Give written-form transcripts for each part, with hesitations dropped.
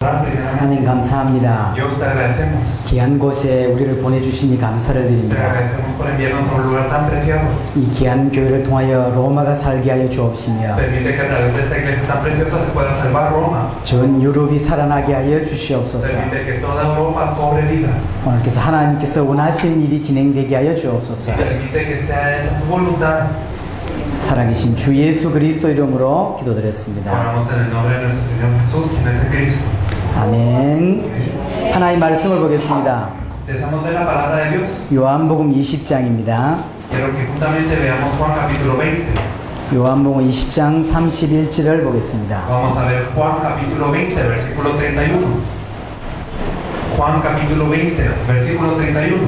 하나님 감사합니다. Dios, te agradecemos. 귀한 곳에 우리를 보내주시니 감사를 Te 드립니다. agradecemos por enviarnos a un lugar tan preciado. 이 귀한 교회를 통하여 로마가 살게 하여 주옵시며 Permite que a través de esta iglesia tan preciosa se pueda salvar Roma. 전 유럽이 살아나게 하여 주시옵소서. Permite que toda Europa cobre vida. 오늘께서 하나님께서 원하신 일이 진행되게 하여 주옵소서. Permite que sea hecha tu voluntad. 살아계신 주 예수 그리스도 이름으로 기도드렸습니다. Oramos en el nombre de nuestro Señor Jesús, quien es el Cristo. 아멘. 하나님 말씀을 보겠습니다. Deseamos ver la palabra de Dios. 요한복음 20장입니다. Quiero que juntamente veamos Juan capítulo 20. 요한복음 20장 31절을 보겠습니다. Vamos a ver Juan capítulo 20, versículo 31. Juan capítulo 20, versículo 31.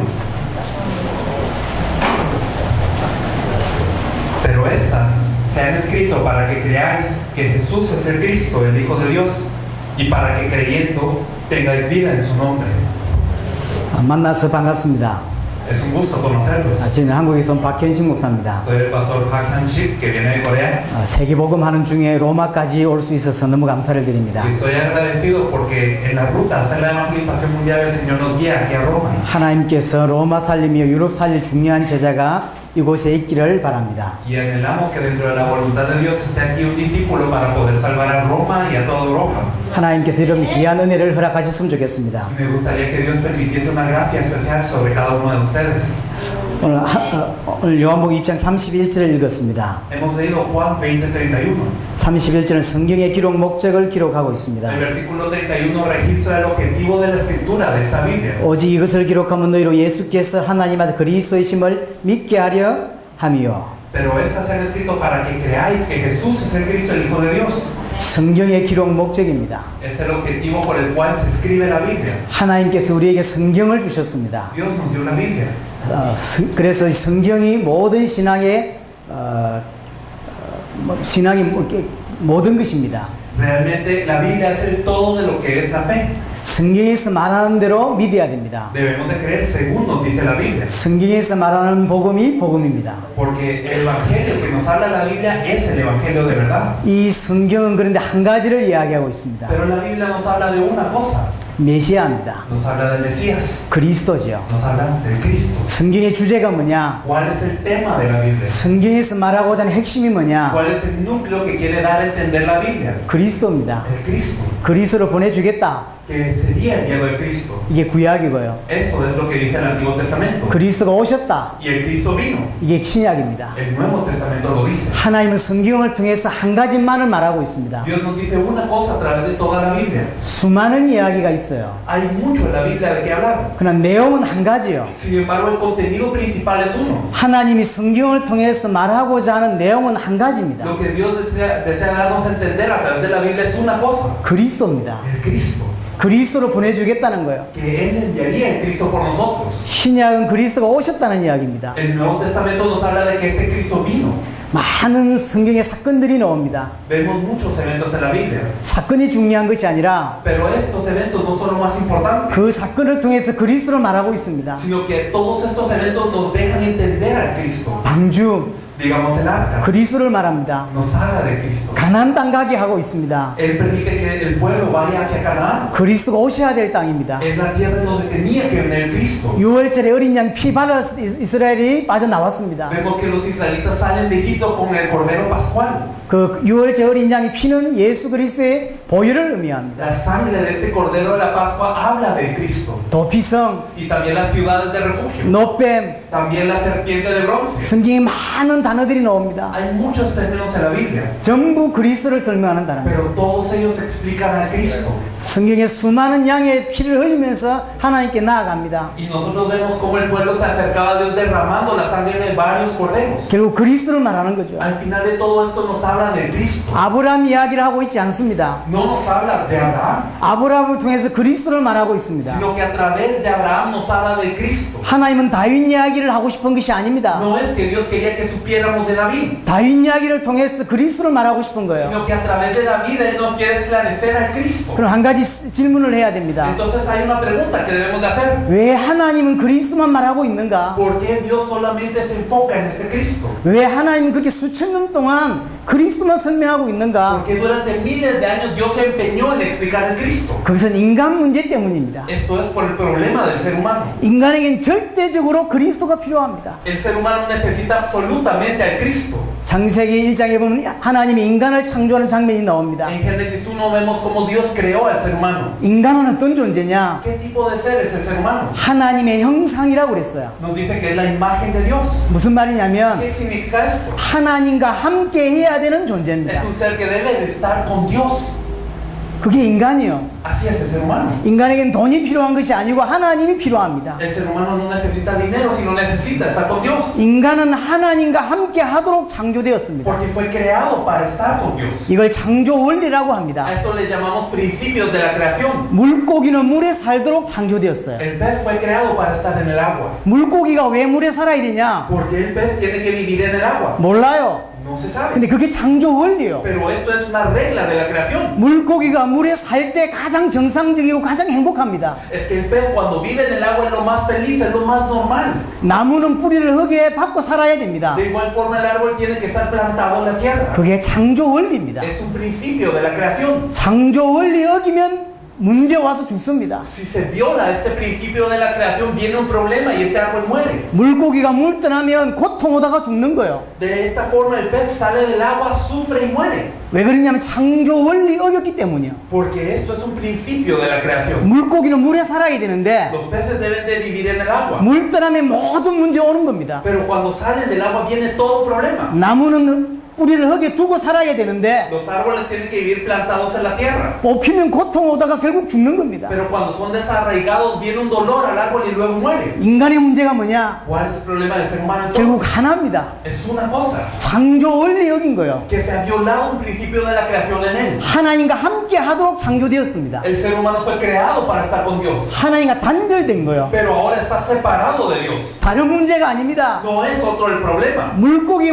Pero estas se han escrito para que creáis que Jesús es el Cristo, el Hijo de Dios, y para que creyendo tengáis vida en su nombre. 만나서 반갑습니다. Es un gusto conocerlos. 저는 한국에서 온 박현식 목사입니다. Soy el pastor Park Han-sik, que viene de Corea. 세계복음하는 중에 로마까지 올 수 있어서 너무 감사를 드립니다. Y estoy agradecido porque en la ruta a hacer la evangelización mundial el Señor nos guía aquí a Roma. 하나님께서 로마 살리며 유럽 살릴 중요한 제자가 이곳에 있기를 바랍니다. Y anhelamos que dentro de la voluntad de Dios esté aquí un discípulo para poder salvar a Roma y a toda Europa. 하나님께서 여러분 귀한 은혜를 허락하셨으면 좋겠습니다. Me gustaría que Dios permitiese una gracia especial sobre cada uno de ustedes. 오늘 요한복음 2장 31절을 읽었습니다. Hemos leído Juan 20:31. 31절은 성경의 기록 목적을 기록하고 있습니다. El versículo 31 registra el objetivo de la escritura de esta Biblia. 오직 이것을 기록하면 너희로 예수께서 하나님 아들 그리스도이심을 믿게 하려 함이요. Pero estas se han escrito para que creáis que Jesús es el Cristo, el Hijo de Dios. 성경의 기록 목적입니다. Es el objetivo por el cual se escribe la Biblia. 하나님께서 우리에게 성경을 주셨습니다. Dios nos dio una Biblia. 그래서 성경이 모든 신앙의 신앙의 모든 것입니다. Realmente la Biblia es el todo de lo que es la fe. 성경에서 말하는 대로 믿어야 됩니다. Debemos de creer según nos dice la Biblia. 성경에서 말하는 복음이 복음입니다. Porque el evangelio que nos habla la Biblia es el evangelio de verdad. 이 성경은 그런데 한 가지를 이야기하고 있습니다. Pero la Biblia nos habla de una cosa. 메시아입니다. Nos habla del Mesías. 그리스도죠. Nos habla del Cristo. 성경의 주제가 뭐냐? ¿Cuál es el tema de la Biblia? 성경에서 말하고자 하는 핵심이 뭐냐? ¿Cuál es el núcleo que quiere dar a entender la Biblia? 그리스도입니다. El Cristo. 그리스도를 보내주겠다. Que sería enviado el Cristo. 이게 구약이고요. Eso es lo que dice el Antiguo Testamento. 그리스도가 오셨다. Y el Cristo vino. 이게 신약입니다. El Nuevo Testamento lo dice. 하나님은 성경을 통해서 한 가지만을 말하고 있습니다. Dios nos dice una cosa a través de toda la Biblia. 수많은 이야기가 있어요. Hay mucho en la Biblia de qué hablar. 그러나 내용은 한 가지요. Sin embargo, el contenido principal es uno. 하나님이 성경을 통해서 말하고자 하는 내용은 한 가지입니다. Lo que Dios desea darnos a entender a través de la Biblia es una cosa. 그리스도입니다. El Cristo. 그리스도로 보내주겠다는 거예요. Que Él enviaría el Cristo por nosotros. 신약은 그리스도가 오셨다는 이야기입니다. El Nuevo Testamento nos habla de que este Cristo vino. 많은 성경의 사건들이 나옵니다. Vemos muchos eventos en la Biblia. 사건이 중요한 것이 아니라 Pero estos eventos no son lo más importante. 그 사건을 통해서 그리스도를 말하고 있습니다. Sino que todos estos eventos nos dejan entender al Cristo. 방주 Digamos el arca. 그리스도를 말합니다. Nos habla de Cristo. 가나안 땅 가게 하고 있습니다. Él permite que el pueblo vaya hacia Canaán. 그리스도가 오셔야 될 땅입니다. Es la tierra en donde tenía que venir el Cristo. 6월절에 어린 양 피 발라 이스라엘이 빠져나왔습니다. Vemos que los israelitas salen de Egipto con el cordero pascual. 그 6월절 어린 양의 피는 예수 그리스도의 보혈을 의미합니다. La sangre de este cordero de la Pascua habla del Cristo. 도피성, Y también las ciudades de refugio. 노뱀, También la serpiente de bronce. 성경에 많은 단어들이 나옵니다. Hay muchos términos en la Biblia. 전부 그리스도를 설명하는 단어입니다. Pero todos ellos explican al Cristo. 성경에 수많은 양의 피를 흘리면서 하나님께 나아갑니다. Y nosotros vemos cómo el pueblo se acercaba a Dios derramando la sangre de varios corderos. 결국 그리스도를 말하는 거죠. Al final de todo esto nos habla del Cristo. 아브라함 이야기를 하고 있지 않습니다. No nos habla de Abraham, 아브라함을 통해서 그리스도를 말하고 있습니다. sino que a través de Abraham nos habla del Cristo. 하나님은 다윗 이야기를 하고 싶은 것이 아닙니다. No es que Dios quería que supiéramos de David, 다윗 이야기를 통해서 그리스도를 말하고 싶은 거예요. sino que a través de David Él nos quiere esclarecer al Cristo. 그럼 한 가지 질문을 해야 됩니다. Entonces hay una pregunta que debemos de hacer. 왜 하나님은 그리스도만 말하고 있는가? ¿Por qué Dios solamente se enfoca en este Cristo? 왜 하나님은 그렇게 수천 년 동안 그리스도만 설명하고 있는가? Porque durante miles de años Dios se empeñó en explicar el Cristo. 그것은 인간 문제 때문입니다. Esto es por el problema del ser humano. 인간에겐 절대적으로 그리스도가 필요합니다. El ser humano necesita absolutamente al Cristo. 창세기 1장에 보면 하나님이 인간을 창조하는 장면이 나옵니다. En Génesis 1 vemos cómo Dios creó al ser humano. 인간은 어떤 존재냐? ¿Qué tipo de ser es el ser humano? 하나님의 형상이라고 그랬어요. Nos dice que es la imagen de Dios. 무슨 말이냐면 ¿Qué significa esto? 하나님과 함께 해야 되는 존재입니다. Es un ser que debe de estar con Dios. 그게 인간이요. Así es el ser humano. 인간에겐 돈이 필요한 것이 아니고 하나님이 필요합니다. El ser humano no necesita dinero, sino necesita estar con Dios. 인간은 하나님과 함께 하도록 창조되었습니다. Porque fue creado para estar con Dios. 이걸 창조 원리라고 합니다. A esto le llamamos principios de la creación. 물고기는 물에 살도록 창조되었어요. El pez fue creado para estar en el agua. 물고기가 왜 물에 살아야 되냐? ¿Por qué el pez tiene que vivir en el agua? 몰라요. No se sabe. 근데 그게 창조 원리예요. Pero esto es una regla de la creación. 물고기가 물에 살 때 가장 정상적이고 가장 행복합니다. Es que el pez cuando vive en el agua es lo más feliz, es lo más normal. 나무는 뿌리를 흙에 박고 살아야 됩니다. De igual forma el árbol tiene que estar plantado en la tierra. 그게 창조 원리입니다. Es un principio de la creación. 창조 원리 어기면 문제 와서 죽습니다. Si se viola este principio de la creación, viene un problema y este árbol muere. 물고기가 물 떠나면 고통 오다가 죽는 거예요. De esta forma el pez sale del agua, sufre y muere. 왜 그러냐면 창조 원리 어겼기 때문이요. Porque esto es un principio de la creación. 물고기는 물에 살아야 되는데 Los peces deben de vivir en el agua. 물 떠나면 모든 문제 오는 겁니다. Pero cuando salen del agua viene todo problema. 나무는 뿌리를 흙에 두고 살아야 되는데 Los árboles tienen que vivir plantados en la tierra. 뽑히면 고통 오다가 결국 죽는 겁니다. Pero cuando son desarraigados viene un dolor al árbol y luego muere. 인간의 문제가 뭐냐? ¿Cuál es el problema del ser humano? 결국 하나입니다. Es una cosa, 창조 원리 여긴 거예요. que se ha violado un principio de la creación en él. 하나님과 함께 하도록 창조되었습니다. El ser humano fue creado para estar con Dios, 하나님과 단절된 거예요. pero ahora está separado de Dios. 다른 문제가 아닙니다. No es otro el problema. 물고기의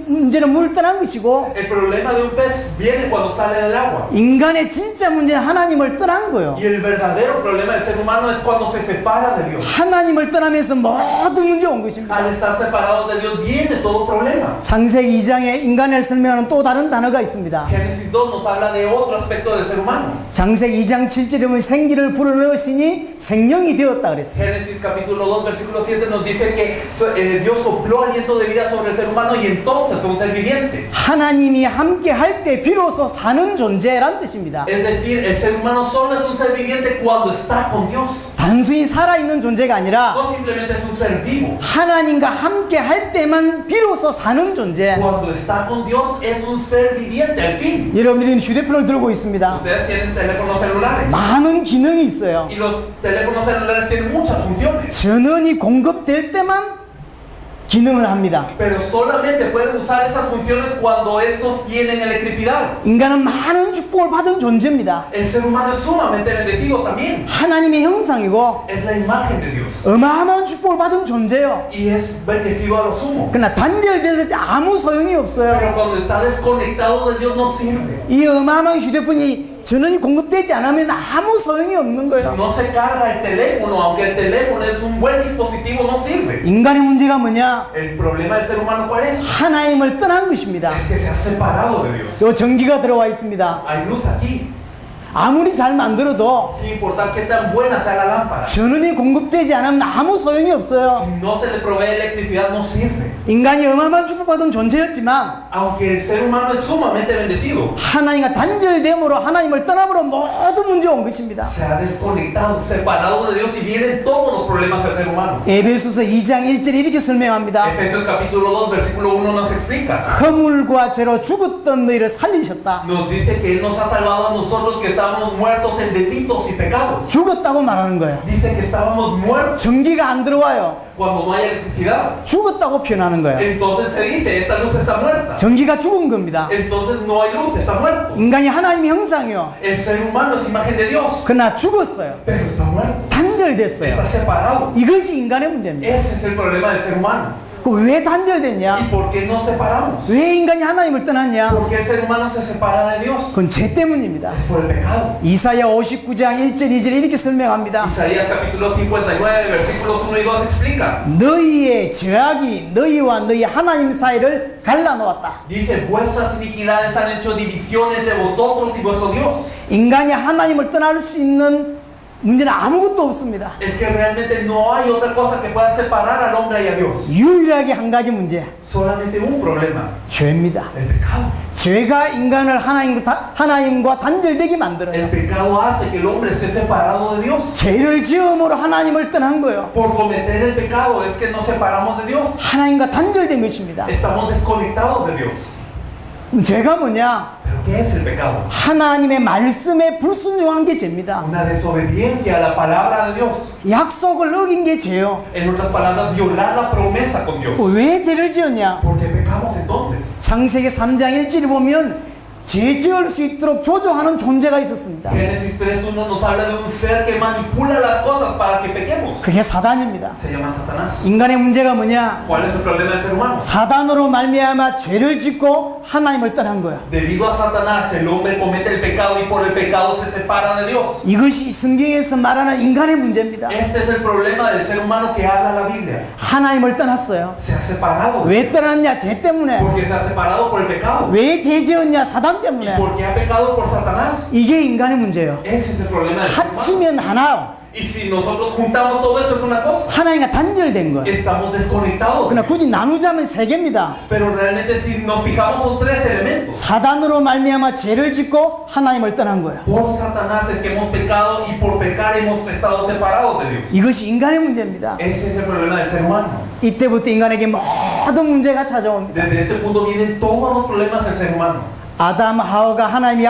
문제는 물 떠난 것이고 El problema de un pez viene cuando sale del agua. 인간의 진짜 문제는 하나님을 떠난 거예요. Y el verdadero problema del ser humano es cuando se separa de Dios. 하나님을 떠나면서 모든 문제 온 것입니다. Al estar separados de Dios viene todo problema. 창세기 2장에 인간을 설명하는 또 다른 단어가 있습니다. Génesis 2 nos habla de otro aspecto del ser humano. 창세기 2장 7절에 보면 생기를 불어넣으시니 생명이 되었다 그랬어요. Génesis capítulo 2 versículo 7 nos dice que Dios sopló aliento de vida sobre el ser humano y entonces fue un ser viviente. 하나님이 함께 할 때 비로소 사는 존재란 뜻입니다. Es decir, el ser humano solo es un ser viviente cuando está con Dios. 단순히 살아있는 존재가 아니라 No simplemente es un ser vivo. 하나님과 함께 할 때만 비로소 사는 존재. Cuando está con Dios es un ser viviente al fin. 여러분들이 휴대폰을 들고 있습니다. Ustedes tienen teléfonos celulares. 많은 기능이 있어요. Y los teléfonos celulares tienen muchas funciones. 전원이 공급될 때만 기능을 합니다. Pero solamente pueden usar esas funciones cuando estos tienen electricidad. 인간은 많은 축복을 받은 존재입니다. El ser humano es sumamente bendecido también. 하나님의 형상이고 Es la imagen de Dios. 어마어마한 축복을 받은 존재예요. Y es bendecido a lo sumo. 그러나 단절됐을 때 아무 소용이 없어요. Pero cuando está desconectado de Dios no sirve. 이 어마어마한 휴대폰이 전원이 공급되지 않으면 아무 소용이 없는 Si 거예요. no se carga el teléfono, aunque el teléfono es un buen dispositivo, no sirve. 인간의 문제가 뭐냐? El problema del ser humano, ¿cuál es? 하나님을 떠난 것입니다. Es que se ha separado de Dios. 요 전기가 들어와 있습니다. Hay luz aquí, 아무리 잘 만들어도 sin importar qué tan buena sea la lámpara. 전원이 공급되지 않으면 아무 소용이 없어요. Si no se le provee electricidad, no sirve. 인간이 어마어마한 축복받은 존재였지만 Aunque el ser humano es sumamente bendecido, 하나님과 단절됨으로 하나님을 떠남으로 모든 문제 온 것입니다. se ha desconectado, separado de Dios y vienen todos los problemas del ser humano. 에베소서 2장 1절에 이렇게 설명합니다. Efesios capítulo 2, versículo 1 nos explica. 허물과 죄로 죽었던 너희를 살리셨다. Nos dice que Él nos ha salvado a nosotros que estábamos muertos en delitos y pecados. 죽었다고 말하는 거예요. Dice que estábamos muertos 전기가 안 들어와요. cuando no hay electricidad. 죽었다고 표현하는 거예요. Entonces se dice, esta luz está muerta. 전기가 죽은 겁니다. Entonces no hay luz, está muerto. 인간이 하나님의 형상이요. El ser humano es imagen de Dios, 그러나 죽었어요. pero está muerto. 단절됐어요. Está separado. 이것이 인간의 문제입니다. Ese es el problema del ser humano. 그 왜 단절됐냐? ¿Y por qué nos separamos? 왜 인간이 하나님을 떠났냐? ¿Por qué el ser humano se separa de Dios? 그건 죄 때문입니다. Es por el pecado. 이사야 59장 1절 2절에 이렇게 설명합니다. Isaías capítulo 59, versículos 1 y 2 explica. 너희의 죄악이 너희와 너희 하나님 사이를 갈라놓았다. Dice, vuestras iniquidades han hecho divisiones de vosotros y vuestro Dios. 인간이 하나님을 떠날 수 있는 문제는 아무것도 없습니다. Es que realmente no hay otra cosa que pueda separar al hombre y a Dios. 유일하게 한 가지 문제, Solamente un problema, 죄입니다. el pecado. 죄가 인간을 하나님과 단절되게 만들어요. El pecado hace que el hombre esté separado de Dios. 죄를 지음으로 하나님을 떠난 거예요. Por cometer el pecado es que nos separamos de Dios. 하나님과 단절된 것입니다. Estamos desconectados de Dios. 죄가 뭐냐? ¿Pero qué es el pecado? 하나님의 말씀에 불순종한 게 죄입니다. Una desobediencia a la palabra de Dios. 약속을 어긴 게 죄요. En otras palabras, violar la promesa con Dios. 왜 죄를 지었냐? ¿Por qué pecamos entonces? 창세기 3장 1절에 보면 죄 지을 수 있도록 조종하는 존재가 있었습니다. Génesis 3.1 nos habla de un ser que manipula las cosas para que pequemos. 그게 사단입니다. Se llama Satanás. 인간의 문제가 뭐냐? ¿Cuál es el problema del ser humano? 사단으로 말미암아 죄를 짓고 하나님을 떠난 거야. Debido a Satanás, el hombre comete el pecado y por el pecado se separa de Dios. 이것이 성경에서 말하는 인간의 문제입니다. Este es el problema del ser humano que habla la Biblia. 하나님을 떠났어요. Se ha separado. 왜 떠났냐? 죄 때문에. Porque se ha separado por el pecado. 왜 죄 지었냐? 사단 ¿Y 때문에. por qué ha pecado por Satanás? 이게 인간의 문제예요. Ese es el problema del ser humano. 합치면 하나. Y si nosotros juntamos todo esto es una cosa. 하나님과 단절된 거예요. Estamos desconectados. 그러나 굳이 나누자면 세 개입니다. Pero realmente si nos fijamos son tres elementos. 사단으로 말미암아 죄를 짓고 하나님을 떠난 거예요. Por Satanás es que hemos pecado y por pecar hemos estado separados de Dios. 이것이 인간의 문제입니다. Ese es el problema del ser humano. 이때부터 인간에게 모든 문제가 찾아옵니다. Desde ese punto vienen todos los problemas del ser humano. 아담 하와가 하나님이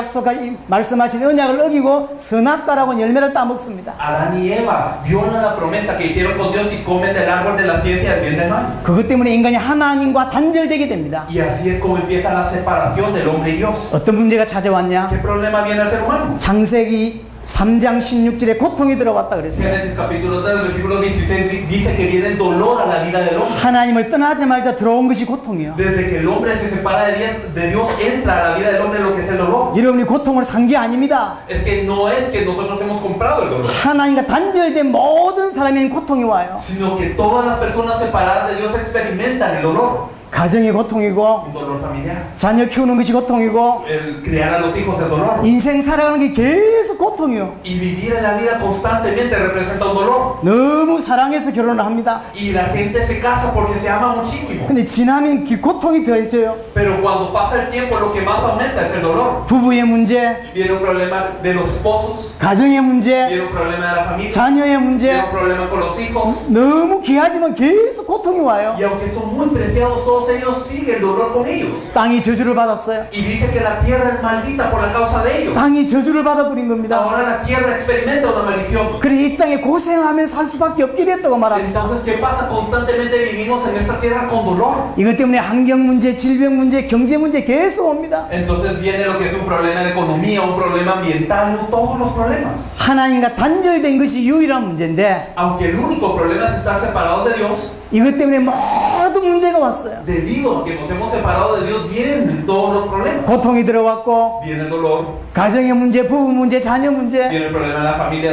말씀하신 언약을 어기고 선악과라고 하는 열매를 따먹습니다. Adán y Eva violan la promesa que hicieron con Dios y comen del árbol de la ciencia del bien y del mal. 그것 때문에 인간이 하나님과 단절되게 됩니다. Y así es como empieza la separación del hombre y Dios. 어떤 문제가 찾아왔냐? ¿Qué problema viene al ser humano? 창세기 3장 16절에 고통이 들어왔다 그랬어요. Génesis capítulo 3, versículo 16 dice que viene el dolor a la vida del hombre. 하나님을 떠나자마자 들어온 것이 고통이에요. Desde que el hombre se separa de Dios, entra a la vida del hombre lo que es el dolor. 여러분이 고통을 산 게 아닙니다. Es que no es que nosotros hemos comprado el dolor, 하나님과 단절된 모든 사람에게 고통이 와요. sino que todas las personas separadas de Dios experimentan el dolor. 가정이 고통이고, Un dolor familiar. 자녀 키우는 것이 고통이고, El criar a los hijos es dolor. 인생 살아가는 게 계속 고통이요. Y vivir en la vida constantemente representa un dolor. 너무 사랑해서 결혼을 합니다. Y la gente se casa porque se ama muchísimo. 근데 지나면 그 고통이 더해져요. Pero cuando pasa el tiempo, lo que más aumenta es el dolor. 부부의 문제, Viene un problema de los esposos, 가정의 문제, viene un problema de la familia, 자녀의 문제. viene un problema con los hijos. 너무 귀하지만 계속 고통이 와요. Y aunque son muy preciados todos ellos, sigue el dolor con ellos. 땅이 저주를 받았어요. Y dice que la tierra es maldita por la causa de ellos. 땅이 저주를 받아버린 겁니다. Ahora la tierra experimenta una maldición. 그래 이 땅에 고생하면서 살 수밖에 없게 됐다고 말합니다. Entonces, ¿qué pasa? Constantemente vivimos en esta tierra con dolor. 이것 때문에 환경 문제, 질병 문제, 경제 문제 계속 옵니다. Entonces viene lo que es un problema de economía, un problema ambiental, todos los problemas. 하나님과 단절된 것이 유일한 문제인데 Aunque el único problema es estar separados de Dios, 이것 때문에 모든 문제가 왔어요. debido a que nos hemos separado de Dios, vienen todos los problemas. 고통이 들어왔고 Viene el dolor, 가정의 문제, 부부 문제, 자녀 문제, viene el problema de la familia,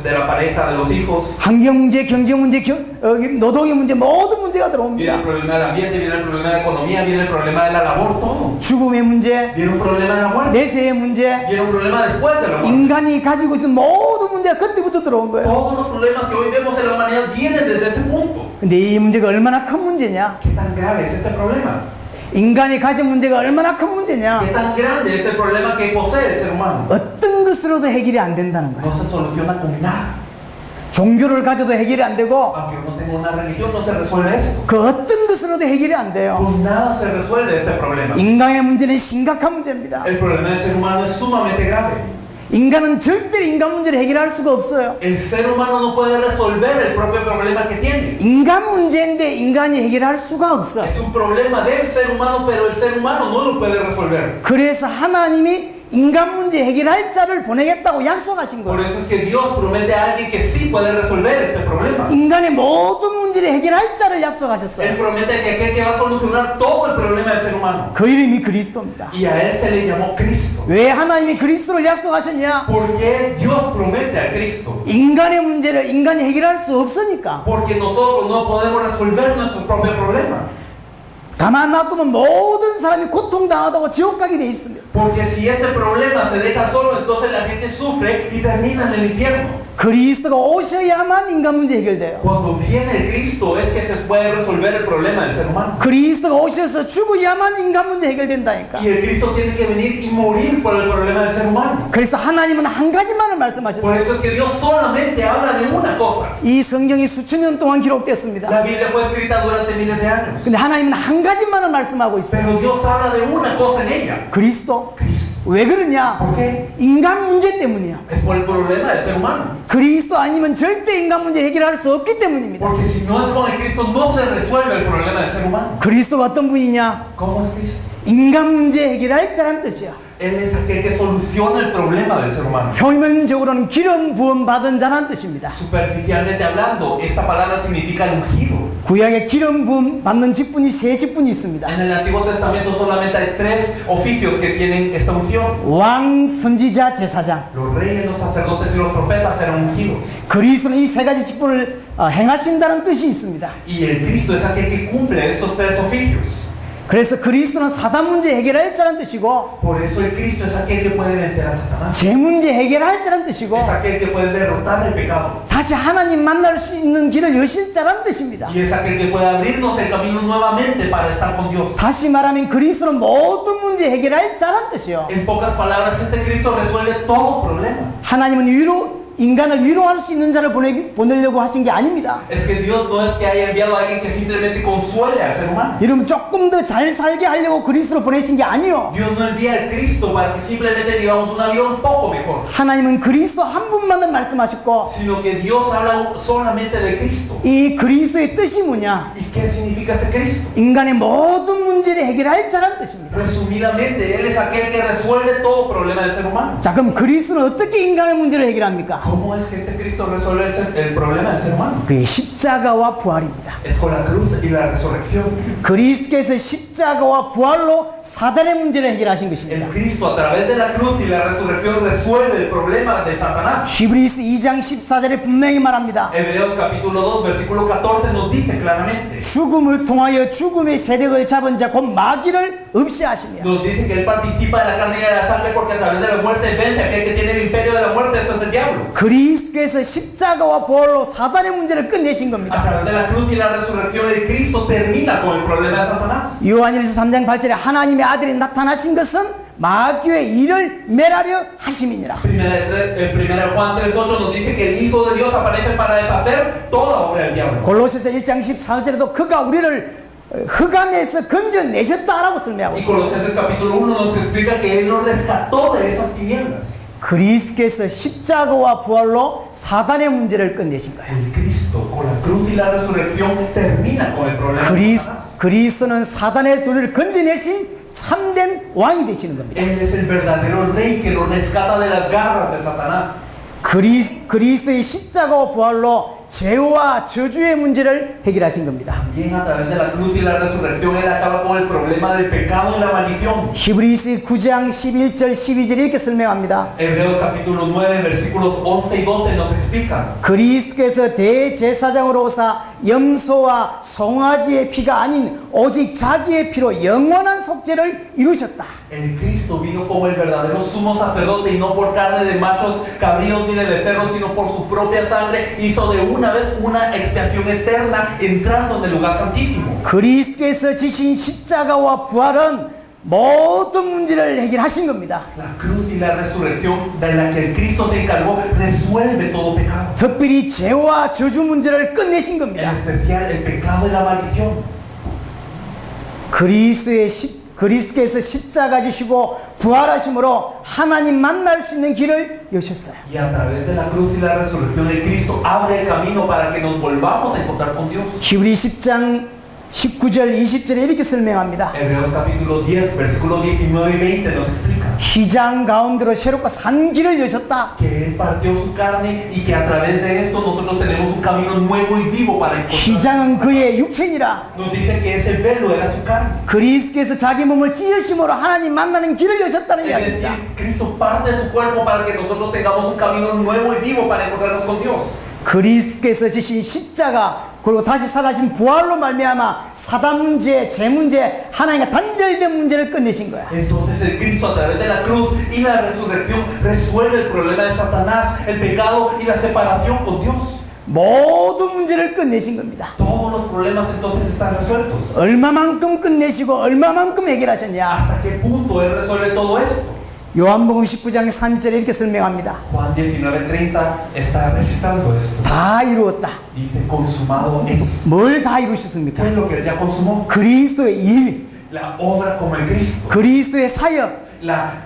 de la pareja, de los hijos. 환경 문제, 경제 문제, 노동의 문제, 모든 문제가 Viene 들어옵니다. el problema del ambiente, viene el problema de la economía, viene el problema de la labor, todo. 죽음의 문제, Viene un problema de la muerte, 내세의 문제, viene un problema después de la muerte. 인간이 가지고 있는 모든 문제가 그때부터 들어온 거예요. Todos los problemas que hoy vemos en la humanidad vienen desde ese punto. 근데 이 문제가 얼마나 큰 문제냐? ¿Qué tan grave es este problema? 인간이 가진 문제가 얼마나 큰 문제냐? ¿Qué tan grande es el problema que posee el ser humano? 어떤 것으로도 해결이 안 된다는 거예요. No se soluciona con nada. 종교를 가져도 해결이 안 되고 Aunque uno tenga una religión, no se resuelve esto. 그 어떤 것으로도 해결이 안 돼요. Con nada se resuelve este problema. 인간의 문제는 심각한 문제입니다. El problema del ser humano es sumamente grave. 인간은 절대 인간 문제를 해결할 수가 없어요. El ser humano no puede resolver el propio problema que tiene. 인간 문제인데 인간이 해결할 수가 없어. Es un problema del ser humano, pero el ser humano no lo puede resolver. 그래서 하나님이 인간 문제 해결할 자를 보내겠다고 약속하신 Por 거예요. eso es que Dios promete a alguien que sí puede resolver este problema. 인간의 모든 문제를 해결할 자를 Él 약속하셨어요. promete que aquel que va a solucionar todo el problema del ser humano. 그 이름이 그리스도입니다. Y a él se le llamó Cristo. 왜 하나님이 그리스도를 약속하셨냐? ¿Por qué Dios promete a Cristo? 인간의 문제를 인간이 해결할 수 없으니까. Porque nosotros no podemos resolver nuestro propio problema. 가만 놔두면 모든 사람이 고통당하다고 지옥 가게 돼 있습니다. Porque si este problema se deja solo, entonces la gente sufre y termina en el infierno. 그리스도가 오셔야만 인간 문제 해결돼요. Cuando viene el Cristo es que se puede resolver el problema del ser humano. 그리스도가 오셔서 죽어야만 인간 문제 해결된다니까. Y el Cristo tiene que venir y morir por el problema del ser humano. 그래서 하나님은 한 가지만을 Por 말씀하셨어요. eso es que Dios solamente habla de una cosa. 이 성경이 수천 년 동안 기록됐습니다. La Biblia fue escrita durante miles de años. 근데 하나님은 한 가지만을 말씀하고 있어요. Pero Dios habla de una cosa en ella. 그리스도. Cristo. 왜 그러냐? ¿Por qué? 인간 문제 때문이야. Es por el problema del ser humano. 그리스도 아니면 절대 인간 문제 해결할 수 없기 때문입니다. Porque si no es con el Cristo no se resuelve el problema del ser humano. 그리스도가 어떤 분이냐? ¿Cómo es Cristo? 인간 문제 해결할 자란 뜻이야. Él es aquel que soluciona el problema del ser humano. 표면적으로는 기름 부음 받은 자란 뜻입니다. Superficialmente hablando, esta palabra significa el ungido. 구약에 기름 부음 받는 직분이 세 직분이 있습니다. En el Antiguo Testamento solamente hay 3 oficios que tienen esta unción. 왕, 선지자, 제사장. Los reyes, los sacerdotes y los profetas eran ungidos. 그리스도는 이 세 가지 직분을 행하신다는 뜻이 있습니다. Y el Cristo es aquel que cumple estos 3 oficios. 그래서 그리스도는 사단 문제 해결할 자란 뜻이고, Por eso el Cristo es aquel que puede vencer a Satanás. 죄 문제 해결할 자란 뜻이고, Es aquel que puede derrotar el pecado. 다시 하나님 만날 수 있는 길을 여실 자란 뜻입니다. Y es aquel que puede abrirnos el camino nuevamente para estar con Dios. 다시 말하면 그리스도는 모든 문제 해결할 자란 뜻이요. En pocas palabras, este Cristo resuelve todo problema. 하나님은 인간을 위로할 수 있는 자를 보내려고 하신 게 아닙니다. Es que Dios no es que haya enviado a alguien que simplemente consuele al ser humano. 여러분 조금 더 잘 살게 하려고 그리스도를 보내신 게 아니요. Dios no envía al Cristo para que simplemente vivamos una vida un poco mejor, 하나님은 그리스도 한 분만을 말씀하셨고, sino que Dios habla solamente de Cristo. 이 그리스도의 뜻이 뭐냐? ¿Y qué significa ese Cristo? 인간의 모든 문제를 해결할 자란 뜻입니다. Resumidamente, Él es aquel que resuelve todo problema del ser humano. 자, 그럼 그리스도는 어떻게 인간의 문제를 해결합니까? ¿Cómo es que este Cristo resuelve el problema del ser humano? 그의 십자가와 부활입니다. Es con la cruz y la resurrección. 그리스도께서 십자가와 부활로 사단의 문제를 해결하신 것입니다. El Cristo a través de la cruz y la resurrección resuelve el problema de Satanás. 히브리서 2장 14절에 분명히 말합니다. Hebreos capítulo 2 versículo 14 nos dice claramente. 죽음을 통하여 죽음의 세력을 잡은 자 곧 마귀를 없이 하시며, Nos dice que Él participa de la carne y de la sangre porque a través de la muerte vence a aquel que tiene el imperio de la muerte, eso es el diablo. 그리스도께서 십자가와 부활로 사단의 문제를 끝내신 A 겁니다. través de la cruz y la resurrección de Cristo termina con el problema de Satanás. 요한일서 3장 8절에 하나님의 아들이 나타나신 것은 마귀의 일을 멸하려 하심이니라. Primera Juan 3:8 nos dice que el Hijo de Dios aparece para deshacer toda obra del diablo. 골로새서 1장 14절에도 그가 우리를 흑암에서 건져내셨다라고 설명하고 Y 있습니다. Colosenses capítulo 1 nos explica que Él nos rescató de esas tinieblas. 그리스도께서 십자가와 부활로 사단의 문제를 끝내신 거예요. El Cristo con la cruz y la resurrección termina con el problema de Satanás. 그리스도는 사단의 소리를 건져내신 참된 왕이 되시는 겁니다. Él es el verdadero rey que nos rescata de las garras de Satanás. 그리스도의 십자가와 부활로 죄와 저주의 문제를 해결하신 겁니다. También a través de la cruz y la resurrección Él acaba con el problema del pecado y la maldición. 히브리서 9장 11절 12절 이렇게 설명합니다. Hebreos capítulo 9 versículos 11 y 12 nos explican. 그리스도께서 대제사장으로 오사 염소와 송아지의 피가 아닌 오직 자기의 피로 영원한 속죄를 이루셨다. El Cristo vino como el verdadero sumo sacerdote y no por carne de machos cabríos ni de becerros, sino por su propia sangre hizo de una vez una expiación eterna entrando en el lugar santísimo. 그리스도께서 지신 십자가와 부활은 모든 문제를 해결하신 겁니다. La cruz y la resurrección de la que el Cristo se encargó resuelve todo pecado. 특별히 죄와 저주 문제를 끝내신 En 겁니다. especial el pecado y la maldición. 그리스도께서 십자가 지시고 부활하심으로 하나님 만날 수 있는 길을 여셨어요. Y a través de la cruz y la resurrección de Cristo abre el camino para que nos volvamos a encontrar con Dios. 히브리 10장 19절 20절에 이렇게 설명합니다. Hebreos capítulo 10, versículo 19 y 20 nos explica 휘장 가운데로 새롭고 산 길을 여셨다. que Él partió su carne y que a través de esto nosotros tenemos un camino nuevo y vivo para encontrar. 휘장은 그의 육체니라. Nos dice que ese velo era su carne. 그리스도께서 자기 몸을 찢으심으로 하나님 만나는 길을 여셨다는 Es 이야기입니다. decir, Cristo parte de su cuerpo para que nosotros tengamos un camino nuevo y vivo para encontrarnos con Dios. 그리스도께서 지신 십자가 그리고 다시 살아신 부활로 말미암아 사단 문제, 죄 문제, 하나님과 단절된 문제를 끝내신 거야. Entonces el Cristo a través de la cruz y la resurrección resuelve el problema de Satanás, el pecado y la separación con Dios. 모든 문제를 끝내신 겁니다. Todos los problemas entonces están resueltos. 얼마만큼 끝내시고 얼마만큼 해결하셨냐? ¿Hasta qué punto Él resuelve todo esto? 요한복음 19장 3절에 이렇게 설명합니다. Juan 19:30 está registrando esto. 다 이루었다. Dice, consumado es. 뭘 다 ¿Qué 이루셨습니까? es lo que Él ya consumó? 그리스도의 일, La obra como el Cristo. 그리스도의 사역,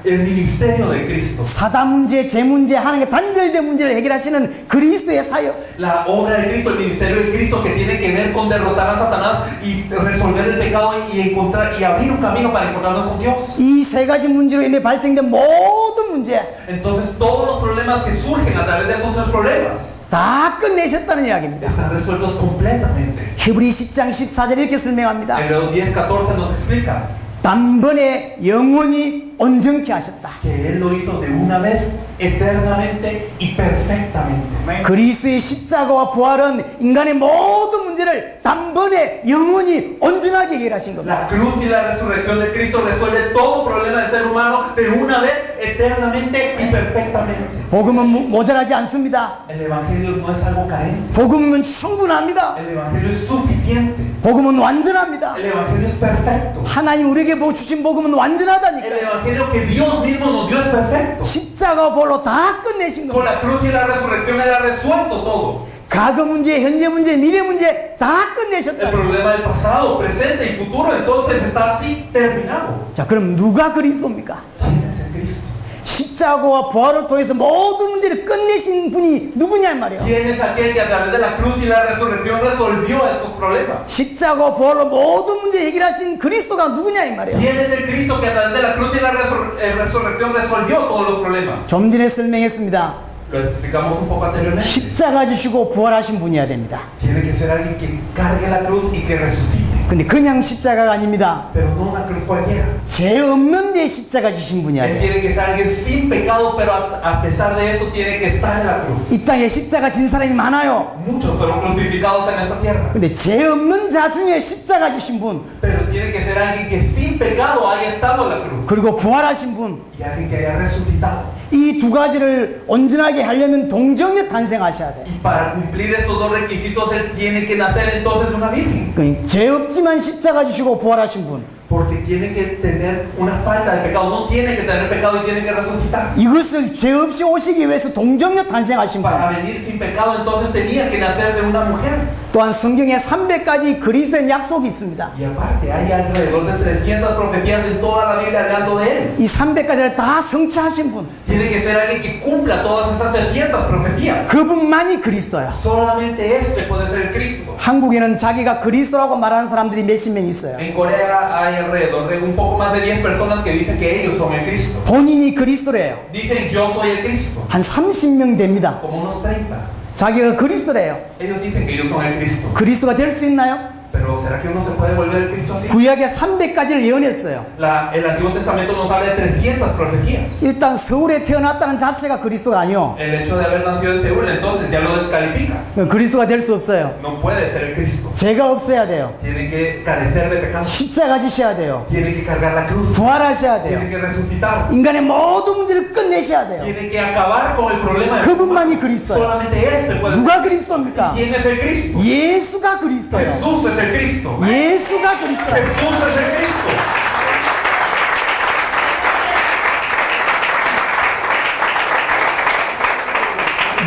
El ministerio de Cristo. 사단 문제, 죄 문제, 하나님과 단절된 문제를 해결하시는 그리스도의 사역. La obra de Cristo, el ministerio de Cristo que tiene que ver con derrotar a Satanás y resolver el pecado y encontrar y abrir un camino para encontrarnos con Dios. 이 세 가지 문제로 인해 발생된 모든 문제 Entonces todos los problemas que surgen a través de esos tres problemas 다 끝내셨다는 이야기입니다. están resueltos completamente. 히브리 10장 14절 이렇게 설명합니다. Hebreos 10:14 nos explica 단번에 영원히 온전케 하셨다. que Él lo hizo de una vez, eternamente y perfectamente. 그리스도의 십자가와 부활은 인간의 모든 문제를 단번에 영원히 온전하게 해결하신 겁니다. La cruz y la resurrección de Cristo resuelve todo problema del ser humano de una vez, eternamente y perfectamente. 복음은 모자라지 않습니다. El Evangelio no es algo carente. 복음은 충분합니다. El Evangelio es suficiente. 복음은 완전합니다. El Evangelio es perfecto. 하나님 우리에게 주신 복음은 El 완전하다니까. Evangelio que Dios mismo nos dio es perfecto. 십자가 볼로 다 끝내신 Con 겁니다. la cruz y la resurrección Él ha resuelto todo. 과거 문제, 현재 문제, 미래 문제 다 El 끝내셨다. problema del pasado, presente y futuro entonces está así terminado. 자, 그럼 누가 그리스도입니까? ¿Quién es el Cristo? 십자가와 부활을 통해서 모든 문제를 끝내신 분이 누구냐 이 말이에요. ¿Quién es aquel que a través de la cruz y la resurrección resolvió estos problemas? 십자가와 부활로 모든 문제 해결하신 그리스도가 누구냐 이 말이에요. ¿Quién es el Cristo que a través de la cruz y la resurrección resolvió todos los problemas? 좀 전에 설명했습니다. Lo explicamos un poco anteriormente. 십자가 지시고 부활하신 분이어야 됩니다. Tiene que ser alguien que cargue la cruz y que resucite. 근데 그냥 십자가가 아닙니다. Pero no una cruz cualquiera. 죄 없는 데 십자가 지신 분이어야 돼요. Tiene que ser alguien sin pecado, pero a pesar de esto tiene que estar en la cruz. 이 땅에 십자가 진 사람이 많아요. Muchos fueron crucificados en esta tierra. 근데 죄 없는 자 중에 십자가 지신 분, Pero tiene que ser alguien que sin pecado haya estado en la cruz. 그리고 부활하신 분, Y alguien que haya resucitado. 이 두 가지를 온전하게 하려면 동정녀 탄생하셔야 돼요. Y para cumplir esos dos requisitos, él tiene que nacer entonces de una virgen. 그러니까 죄 없지만 십자가 지시고 부활하신 분, Porque tiene que tener una falta de pecado. No tiene que tener pecado y tiene que resucitar. 이것을 죄 없이 오시기 위해서 동정녀 탄생하신 분, Para venir sin pecado, entonces tenía que nacer de una mujer. 또한 성경에 300가지 그리스도의 약속이 있습니다. Y aparte, hay alrededor de 300 profecías en toda la Biblia hablando de él. 이 300가지를 다 성취하신 분, Tiene que ser alguien que cumpla todas esas 300 profecías. 그분만이 그리스도야. Solamente este puede ser el Cristo. 한국에는 자기가 그리스도라고 말하는 사람들이 몇십 명 있어요. En Corea hay alrededor de un poco más de 10 personas que dicen que ellos son el Cristo. 본인이 그리스도래요. Dicen yo soy el Cristo. 한 30명 됩니다. Como unos 30. 자기가 그리스도래요. Ellos dicen que ellos son el Cristo. 그리스도가 될 수 있나요? Pero ¿será que uno se puede volver el Cristo así? 구약에 300가지를 예언했어요. El Antiguo Testamento nos habla de 300 profecías. 일단 서울에 태어났다는 자체가 그리스도가 아니요. El hecho de haber nacido en Seúl entonces ya lo descalifica. 그리스도가 될 수 없어요. No puede ser el Cristo. 죄가 없어야 돼요. Tiene que carecer de pecado. 십자가 지셔야 돼요. Tiene que cargar la cruz. 부활하셔야 Tiene 돼요. que resucitar. 인간의 모든 문제를 끝내셔야 돼요. Tiene que acabar con el problema de 그분만이 그리스도예요. solamente este puede ser. 누가 그리스도입니까? ¿Quién es el Cristo? 예수가 그리스도예요. Jesús es el Cristo. 예수가 그리스도예요. Jesús es el Cristo.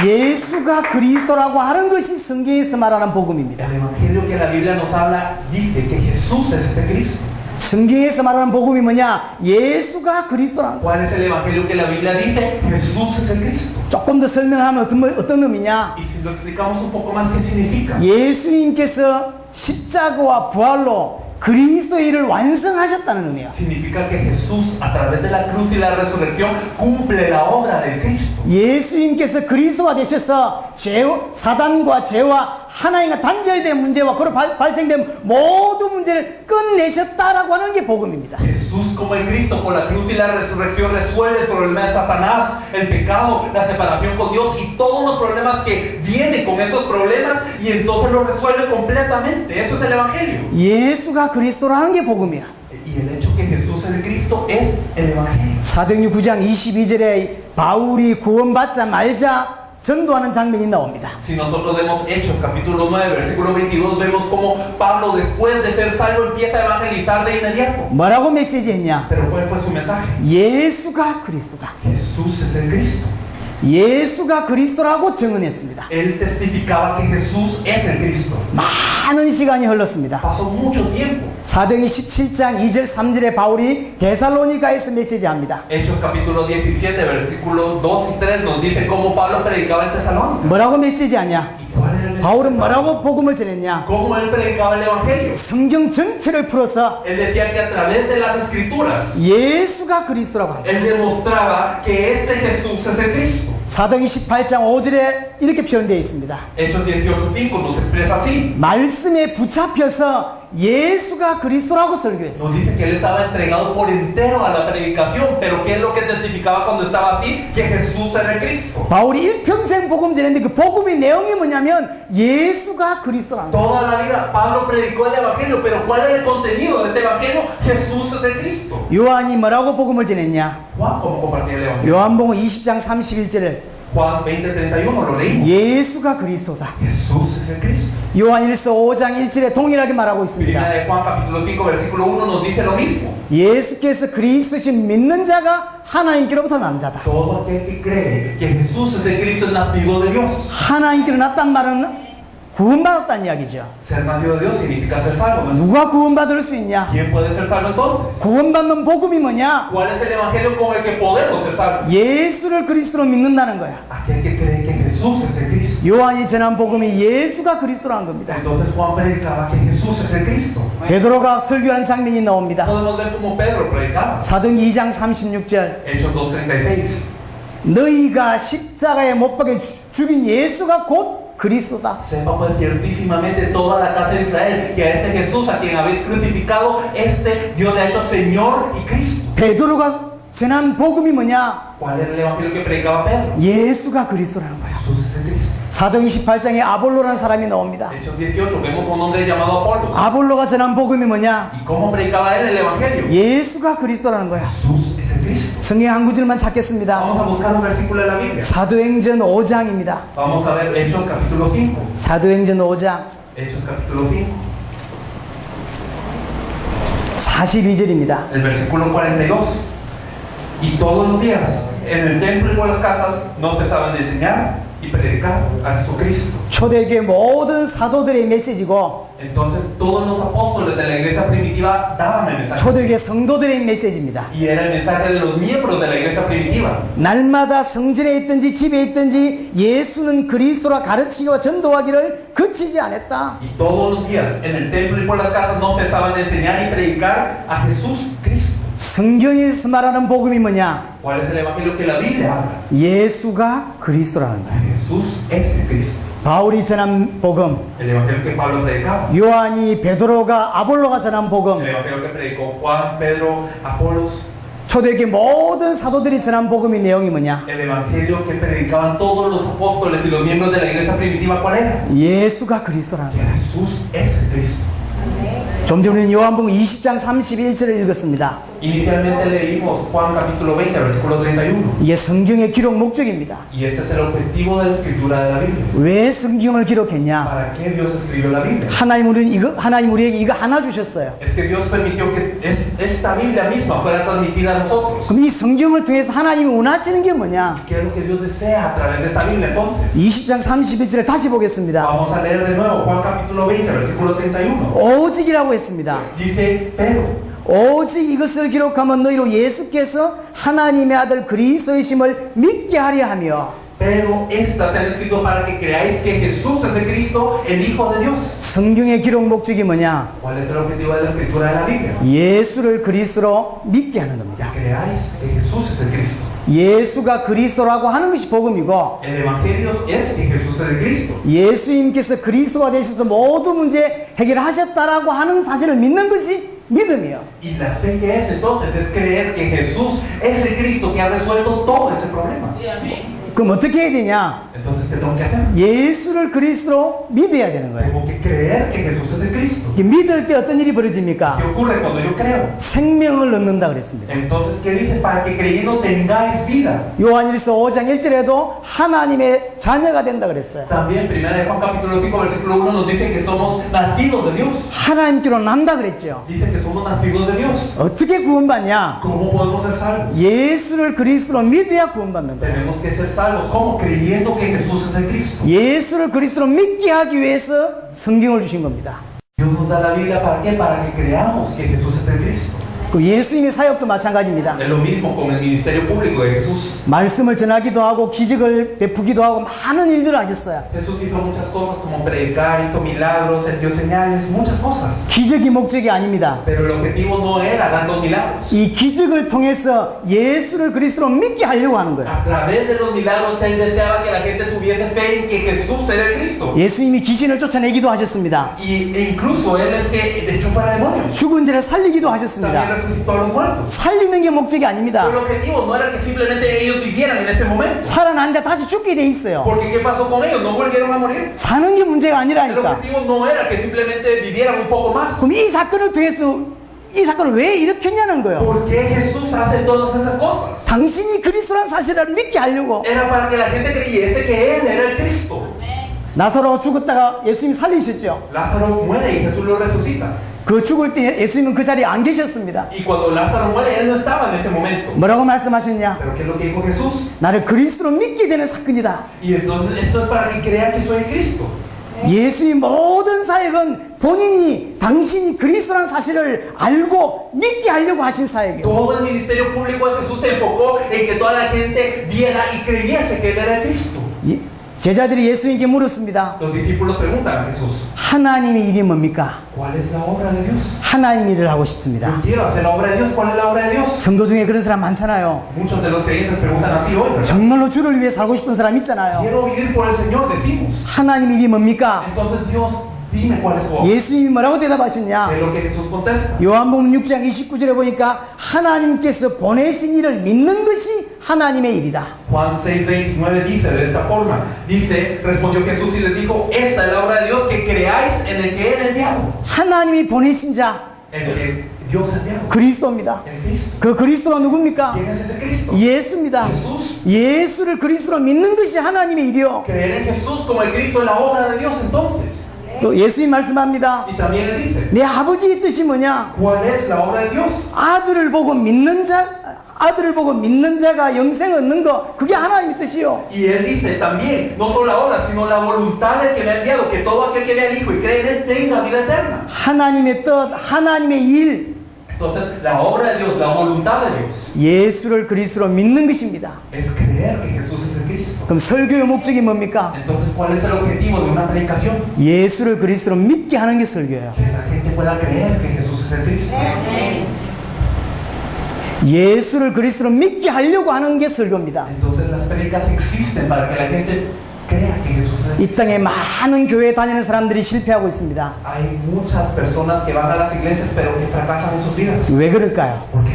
예수가 그리스도라고 하는 것이 성경에서 말하는 복음입니다. El evangelio que la Biblia nos habla dice que Jesús es este Cristo. 성경에서 말하는 복음이 뭐냐? 예수가 그리스도라는 거. ¿Cuál es el evangelio que la Biblia dice? Jesús es el Cristo. 조금 더 설명하면 어떤 의미냐? Y si lo explicamos un poco más, ¿qué significa? 예수님께서 십자가와 부활로 그리스도의 일을 완성하셨다는 의미예요. Significa que Jesús, a través de la cruz y la resurrección, cumple la obra del Cristo. 예수님께서 그리스도가 되셔서 사단과 죄와 하나님과 단절된 문제와 그로 발생된 모든 문제를 끝내셨다라고 하는 게 복음입니다. Jesús como el Cristo con la cruz y la resurrección resuelve el problema de Satanás, el pecado, la separación con Dios y todos los problemas que vienen con esos problemas y entonces los resuelve completamente. Eso es el Evangelio. 예수가 그리스도라는 게 복음이야. Y el hecho que Jesús es el Cristo es el Evangelio. 사도행전 9장 22절에 바울이 구원받자 말자 전도하는 장면이 나옵니다. Si nosotros vemos Hechos capítulo 9 versículo 22 vemos como Pablo después de ser salvo empieza a evangelizar de inmediato. 뭐라고 메시지했냐? Pero ¿cuál fue su mensaje? 예수가 그리스도다. Jesús es el Cristo. 예수가 그리스도라고 증언했습니다. Él testificaba que Jesús es el Cristo. 많은 시간이 흘렀습니다. Pasó mucho tiempo. 사도행전 17장 2절 3절에 바울이 데살로니가에서 메시지합니다. Hechos capítulo 17 versículos 2 y 3 nos dice cómo Pablo predicaba en Tesalónica. 뭐라고 메시지하냐? ¿Y cuál era el mensaje? 바울은 뭐라고 복음을 전했냐? ¿Cómo él predicaba el Evangelio? 성경 전체를 풀어서 Él decía que a través de las escrituras 예수가 그리스도라고 합니다. él demostraba que este Jesús es el Cristo. 사도행전 18장 5절에 이렇게 표현되어 있습니다. Hechos 18:5 nos expresa así. 말씀에 붙잡혀서 예수가 그리스도라고 설교했어요. Nos dice que él estaba entregado por entero a la predicación, pero ¿qué es lo que testificaba cuando estaba así? Que Jesús era el Cristo. 바울이 일평생 복음 전했는데 그 복음의 내용이 뭐냐면 예수가 그리스도라는 거예요. Toda la vida Pablo predicó el Evangelio, pero ¿cuál era el contenido de ese Evangelio? Jesús es el Cristo. 요한이 뭐라고 복음을 전했냐? Juan, ¿cómo compartía el Evangelio? 요한복음 20장 31절에 Juan 20:31 lo leímos. 예수가 그리스도다. Jesús es el Cristo. 요한일서 5장 1절에 동일하게 말하고 Primera 있습니다. de Juan capítulo 5 versículo 1 nos dice lo mismo. 예수께서 그리스도신 믿는 자가 하나님께로부터 난 자다. Todo aquel que cree que Jesús es el Cristo es nacido de Dios. 하나님께로 났단 말은 구원받았다는 이야기죠. Ser nacido de Dios significa ser salvo, ¿no? 누가 구원받을 수 있냐? ¿Quién puede ser salvo entonces? 구원받는 복음이 뭐냐? ¿Cuál es el evangelio con el que podemos ser salvos? 예수를 그리스도로 믿는다는 거야. Aquel que cree que Jesús es el Cristo. 요한이 전한 복음이 예수가 그리스도라는 겁니다. Entonces Juan predicaba que Jesús es el Cristo. 베드로가 설교하는 장면이 나옵니다. Podemos ver como Pedro predicaba. 사도행전 2장 36절 Hechos 2:36. 너희가 십자가에 못 박혀 죽인 예수가 곧 그리스도다. Sepa pues ciertísimamente toda la casa de Israel que a este Jesús a quien habéis crucificado, este Dios le ha hecho Señor y Cristo. 베드로가 전한 복음이 뭐냐? ¿Cuál era el evangelio que predicaba Pedro? 예수가 그리스도라는 거야. Jesús es el Cristo. 사도행전 18장에 아볼로라는 사람이 나옵니다. Hechos 18 vemos a un hombre llamado Apolo. 아볼로가 전한 복음이 뭐냐? ¿Y cómo predicaba él el evangelio? 예수가 그리스도라는 거야. Jesús es el Cristo. 성경 한 구절만 찾겠습니다. Vamos a buscar un versículo de la Biblia. 사도행전 5장입니다. Vamos a ver Hechos capítulo 5. 사도행전 5장 Hechos capítulo 5. 42절입니다. El versículo 42. Y todos los días en el templo y por las casas no cesaban de enseñar y predicar a Jesucristo. 초대교회 모든 사도들의 메시지고 Entonces todos los apóstoles de la iglesia primitiva daban el mensaje. 초대교회 성도들의 메시지입니다. Y era el mensaje de los miembros de la iglesia primitiva. 날마다 성전에 있든지 집에 있든지 예수는 그리스도라 가르치기와 전도하기를 그치지 않았다. Y todos los días en el templo y por las casas no cesaban de enseñar y predicar a Jesús Cristo. 성경에서 말하는 복음이 뭐냐? ¿Cuál es el evangelio que la Biblia habla? 예수가 그리스도라는 거야. Jesús es el Cristo. 바울이 전한 복음, El evangelio que Pablo predicaba. 요한이 베드로가 아볼로가 전한 복음, El evangelio que predicó Juan, Pedro, Apolos. 초대교회 모든 사도들이 전한 복음의 내용이 뭐냐? El evangelio que predicaban todos los apóstoles y los miembros de la iglesia primitiva, ¿cuál era? 예수가 그리스도라는 Que 거야. Jesús es el Cristo. 좀 전에 우리는 요한복음 20장 31절을 읽었습니다. Inicialmente leímos Juan capítulo 20, versículo 31. 이게 성경의 기록 목적입니다. Y este es el objetivo de la escritura de la Biblia. 왜 성경을 기록했냐? ¿Para qué Dios escribió la Biblia? 하나님 우리에게 이거 하나 주셨어요. Es que Dios permitió que esta Biblia misma fuera transmitida a nosotros. 그럼 이 성경을 통해서 하나님이 원하시는 게 뭐냐? ¿Qué es lo que Dios desea a través de esta Biblia entonces? 20장 31절을 다시 보겠습니다. Vamos a leer de nuevo Juan capítulo 20, versículo 31. 오직이라고 했습니다. Dice, pero 오직 이것을 기록하면 너희로 예수께서 하나님의 아들 그리스도이심을 믿게 하려 하며 Pero estas se han escrito para que creáis que Jesús es el Cristo, el Hijo de Dios. 성경의 기록 목적이 뭐냐? ¿Cuál es el objetivo de la escritura de la Biblia? 예수를 그리스도로 믿게 하는 겁니다. Que creáis que Jesús es el Cristo. 예수가 그리스도라고 하는 것이 복음이고, El Evangelio es que Jesús es el Cristo. 예수님께서 그리스도가 되셔서 모든 문제 해결하셨다라고 하는 사실을 믿는 것이 믿음이요. Y la fe que es entonces es creer que Jesús es el Cristo que ha resuelto todo ese problema. 그럼 어떻게 해야 되냐? Entonces, ¿qué tengo que hacer? 예수를 그리스도로 믿어야 되는 거예요. Tengo que creer que Jesús es el Cristo. 이게 믿을 때 어떤 일이 ¿Qué 벌어집니까? ocurre cuando yo creo? 생명을 얻는다 그랬습니다. Entonces, ¿qué dice? Para que creyendo tengáis vida. 요한일서 5장 1절에도 하나님의 자녀가 된다 그랬어요. También, 1 Juan capítulo 5, versículo 1 nos dice que somos nacidos de Dios. 하나님께로 난다 그랬죠. Dice que somos nacidos de Dios. 어떻게 구원받냐? ¿Cómo podemos ser salvos? 예수를 그리스도로 믿어야 구원받는 거예요. Tenemos que ser salvos. ¿Cómo? Creyendo que Jesús es el Cristo. 예수를 그리스도로 믿게 하기 위해서 성경을 주신 겁니다. Dios nos da la Biblia ¿para qué? Para que creamos que Jesús es el Cristo. 그 예수님의 사역도 마찬가지입니다. Es lo mismo con el ministerio público de Jesús. 말씀을 전하기도 하고 기적을 베푸기도 하고 많은 일들을 하셨어요. Jesús hizo muchas cosas como predicar, hizo milagros, dio señales, muchas cosas. 기적이 목적이 아닙니다. Pero el objetivo no era dar los milagros. 이 기적을 통해서 예수를 그리스도로 믿게 하려고 하는 거예요. A través de los milagros Él deseaba que la gente tuviese fe en que Jesús era el Cristo. 예수님이 귀신을 쫓아내기도 하셨습니다. E incluso Él es que echó fuera demonios. 죽은 자를 살리기도 También 하셨습니다. resucitó a los muertos. 살리는 게 목적이 Pero 아닙니다. el objetivo no era que simplemente ellos vivieran en ese momento. 살아난 자 다시 죽게 돼 있어요. Porque ¿qué pasó con ellos? ¿No volvieron a morir? 사는 게 문제가 El 아니라니까. objetivo no era que simplemente vivieran un poco más. 그럼 이 사건을 통해서 이 사건을 왜 일으켰냐는 거예요. ¿Por qué Jesús hace todas esas cosas? 당신이 그리스도란 사실을 믿게 하려고. Era para que la gente creyese que Él era el Cristo. 나사로가 죽었다가 예수님이 살리셨죠. Lázaro muere y Jesús lo resucita. 그 죽을 때 예수님은 그 자리에 안 계셨습니다. Y cuando Lázaro muere, Él no estaba en ese momento. 뭐라고 말씀하셨냐? Pero ¿qué es lo que dijo Jesús? 나를 그리스도로 믿게 되는 사건이다. Y entonces esto es para que crean que soy el Cristo. 예수님 모든 사역은 본인이 당신이 그리스도라는 사실을 알고 믿게 하려고 하신 사역이에요. Todo el ministerio público de Jesús se enfocó en que toda la gente viera y creyese que Él era el Cristo. 제자들이 예수님께 물었습니다. Los discípulos preguntan a Jesús, 하나님의 일이 뭡니까? ¿cuál es la obra de Dios? 하나님 일을 하고 싶습니다. Yo quiero hacer la obra de Dios. ¿Cuál es la obra de Dios? 성도 중에 그런 사람 많잖아요. Muchos de los creyentes preguntan así hoy, ¿verdad? 정말로 주를 위해 살고 싶은 사람 있잖아요. Quiero vivir por el Señor, decimos. 하나님 일이 뭡니까? Entonces Dios, dime cuál es tu obra. 예수님이 뭐라고 Es 대답하셨냐? lo que Jesús contesta. 요한복음 6장 29절에 보니까 하나님께서 보내신 일을 믿는 것이 하나님의 일이다. Juan 6:29 dice de esta forma, dice, respondió Jesús y les dijo, esta es la obra de Dios, que creáis en el que Él enviado. 하나님이 보내신 자 El que Dios enviado. 그리스도입니다. El Cristo. 그 그리스도가 누굽니까? ¿Quién es ese Cristo? 예수입니다. Jesús. 예수를 그리스도로 믿는 것이 하나님의 일이요. Creer en Jesús como el Cristo es la obra de Dios entonces. 또 예수님 말씀합니다. Y también Él dice, 내 아버지의 뜻이 뭐냐? ¿cuál es la obra de Dios? 아들을 보고 믿는 자가 영생 얻는 거, 그게 하나님의 뜻이요. Y Él dice también, no solo la obra, sino la voluntad del que me ha enviado, que todo aquel que ve al Hijo y cree en Él tenga vida eterna. 하나님의 뜻, 하나님의 일, Entonces, la obra de Dios, la voluntad de Dios, 예수를 그리스도로 믿는 것입니다. es creer que Jesús es el Cristo. 그럼 설교의 목적이 뭡니까? Entonces, ¿cuál es el objetivo de una predicación? 예수를 그리스도로 믿게 하는 게 설교예요. Que la gente pueda creer que Jesús es el Cristo. 예수를 그리스도로 믿게 하려고 하는 게 설교입니다. Entonces, las predicas existen para que la gente crea que Jesús es el Cristo. 이 땅에 많은 교회 다니는 사람들이 실패하고 있습니다. Hay muchas personas que van a las iglesias pero que fracasan en sus vidas. 왜 그럴까요? ¿Por qué?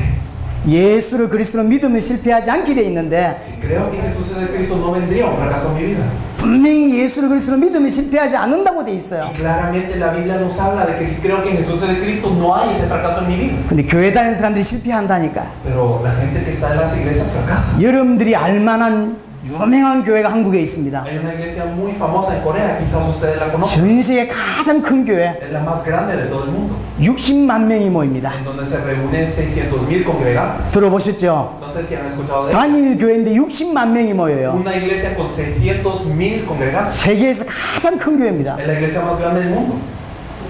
예수를 그리스도로 믿으면 실패하지 않게 돼 있는데 Si creo que Jesús es el Cristo, no vendría un fracaso en mi vida. 분명히 예수를 그리스도로 믿으면 실패하지 않는다고 돼 있어요. Y claramente la Biblia nos habla de que si creo que Jesús es el Cristo, no hay ese fracaso en mi vida. 근데 교회 다니는 사람들이 실패한다니까. Pero la gente que está en las iglesias fracasa. 여러분들이 알만한 유명한 교회가 한국에 있습니다. Hay una iglesia muy famosa en Corea, quizás ustedes la conocen. 전 세계 가장 큰 교회, Es la más grande de todo el mundo, 60만 명이 모입니다. en donde se reúnen 600,000 congregantes. 들어보셨죠? No sé si han escuchado de eso. 단일 교회인데 60만 명이 모여요. Una iglesia con 600,000 congregantes. 세계에서 가장 큰 교회입니다. Es la iglesia más grande del mundo.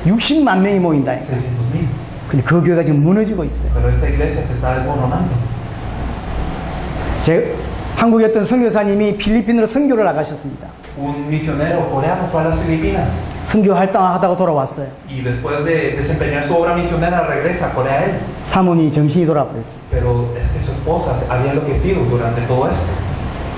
60만 명이 모인다. 600,000. 근데 그 교회가 지금 무너지고 있어요. Pero esta iglesia se está desmoronando. 한국의 어떤 선교사님이 필리핀으로 선교를 나가셨습니다. Un misionero coreano fue a las Filipinas 선교 활동하다가 돌아왔어요. y después de desempeñar su obra misionera regresa a Corea él. 사모님이 정신이 돌아버렸어요. Pero es que su esposa había enloquecido durante todo esto.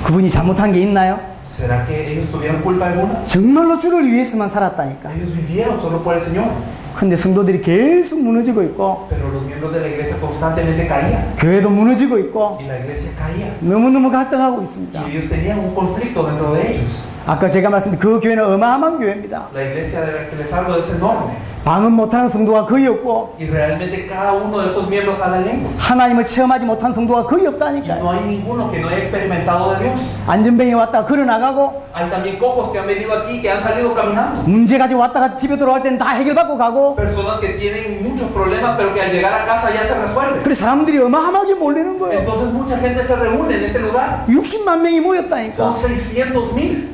그분이 잘못한 게 있나요? ¿Será que ellos tuvieron culpa alguna? 정말로 주를 위해서만 살았다니까. Ellos vivieron solo por el Señor. 근데 성도들이 계속 무너지고 있고 Pero los miembros de la iglesia constantemente caían 교회도 무너지고 있고 y la iglesia caía. 너무너무 갈등하고 있습니다. Y ellos tenían un conflicto dentro de ellos. 아까 제가 말씀드린 그 교회는 어마어마한 교회입니다. La iglesia de la que les hablo es enorme. 방언 못하는 성도가 거의 없고 Y realmente cada uno de esos miembros habla lenguas. 하나님을 체험하지 못한 성도가 거의 Y 없다니까요. no hay ninguno que no haya experimentado de Dios. 안전뱅이 왔다가 걸어나가고 Hay también cojos que han venido aquí, que han salido caminando. 문제 가지고 왔다가 집에 돌아올 때는 다 해결받고 가고 Personas que tienen muchos problemas, pero que al llegar a casa ya se resuelven. 그래 사람들이 어마어마하게 몰리는 거예요. Entonces mucha gente se reúne en este lugar. 60만 명이 모였다니까. Son 600,000.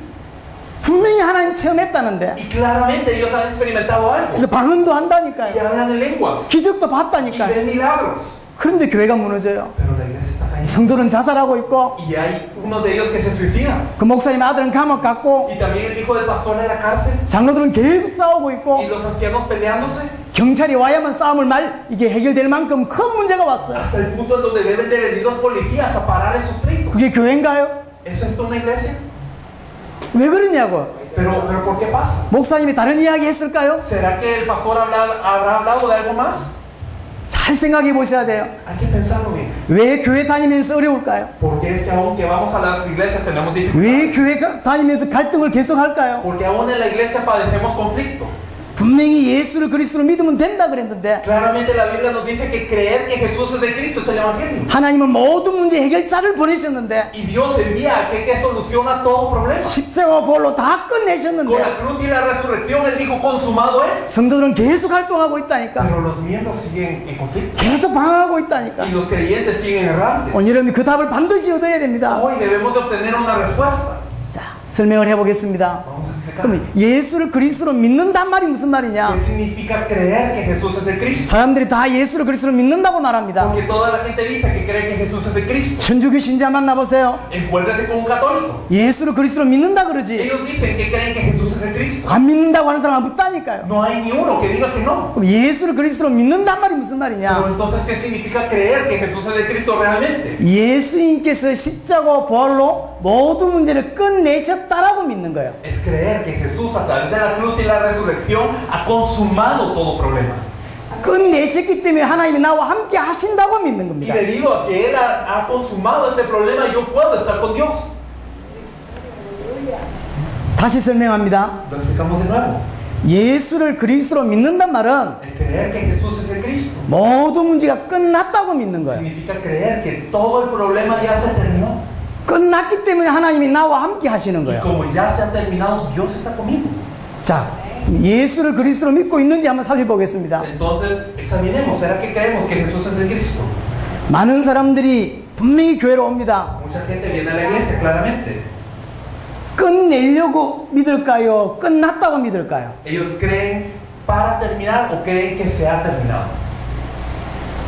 분명히 하나님 체험했다는데 Y claramente ellos han experimentado algo. 그래서 방언도 Y 한다니까요. hablan en lenguas. 기적도 Y 봤다니까요. ven milagros. 그런데 교회가 무너져요. Pero la iglesia está cayendo. 성도는 자살하고 있고 Y hay unos de ellos que se suicidan. 그 목사님 아들은 감옥 갔고 Y también el hijo del pastor en la cárcel. 장로들은 계속 싸우고 있고 Y los ancianos peleándose. 경찰이 와야만 싸움을 이게 해결될 만큼 큰 문제가 왔어요. Hasta el punto en donde deben de venir los policías a parar esos pleitos. 그게 교회인가요? ¿Eso es una iglesia? 왜 그러냐고. Pero ¿por qué pasa? 목사님이 다른 이야기 했을까요? ¿Será que el pastor habrá hablado de algo más? 잘 생각해 보셔야 돼요. Hay que pensarlo bien. 왜 교회 다니면서 어려울까요? Porque es que aunque vamos a las iglesias tenemos dificultades. 왜 교회 다니면서 갈등을 계속할까요? Porque aún en la iglesia padecemos conflicto. 분명히 예수를 그리스도로 믿으면 된다 그랬는데 Claramente la Biblia nos dice que creer que Jesús es de Cristo es el Evangelio. 하나님은 모든 문제 해결자를 보내셨는데 Y Dios envía aquel que soluciona todo problema. 십자가 보혈로 다 Con la 끝내셨는데 cruz y la resurrección Él dijo consumado es. 성도들은 계속 활동하고 있다니까. Pero los miembros siguen en conflicto. 계속 방황하고 있다니까. Y los creyentes siguen errantes. 오늘 여러분 그 답을 반드시 얻어야 됩니다. Hoy debemos de obtener una respuesta. 자, 설명을 해보겠습니다. Vamos a explicar. 그럼 예수를 그리스도로 믿는단 말이 무슨 말이냐? ¿Qué significa creer que Jesús es el Cristo? 사람들이 다 예수를 그리스도로 믿는다고 말합니다. Porque toda la gente dice que cree que Jesús es el Cristo. 천주교 신자 만나보세요. Encuéntrese con un católico. 예수를 그리스도로 믿는다 그러지. Ellos dicen que creen que Jesús es el Cristo. 안 믿는다고 하는 사람 없다니까요. No hay ni uno que diga que no. 그럼 예수를 그리스도로 믿는단 말이 무슨 Pero 말이냐? entonces, ¿qué significa creer que Jesús es el Cristo realmente? 예수님께서 십자가 부활로 모든 문제를 끝내셨다라고 믿는 거예요. Es creer que Jesús a través de la cruz y la resurrección ha consumado todo problema. 끝내셨기 때문에 하나님이 나와 함께 하신다고 믿는 Y 겁니다. debido a que Él ha consumado este problema, yo puedo estar con Dios. 다시 설명합니다. Lo explicamos de nuevo. 예수를 그리스도로 믿는단 말은 El creer que Jesús es el Cristo 모든 문제가 끝났다고 믿는 거예요. significa creer que todo el problema ya se terminó. 끝났기 때문에 하나님이 나와 함께 하시는 Y 거예요. como ya se ha terminado, Dios está conmigo. 자, 예수를 그리스도로 믿고 있는지 한번 살펴보겠습니다. Entonces, examinemos, ¿será que creemos que Jesús es el Cristo? 많은 사람들이 분명히 교회로 옵니다. Mucha gente viene a la iglesia, claramente. 끝내려고 믿을까요? 끝났다고 믿을까요? Ellos creen para terminar o creen que se ha terminado.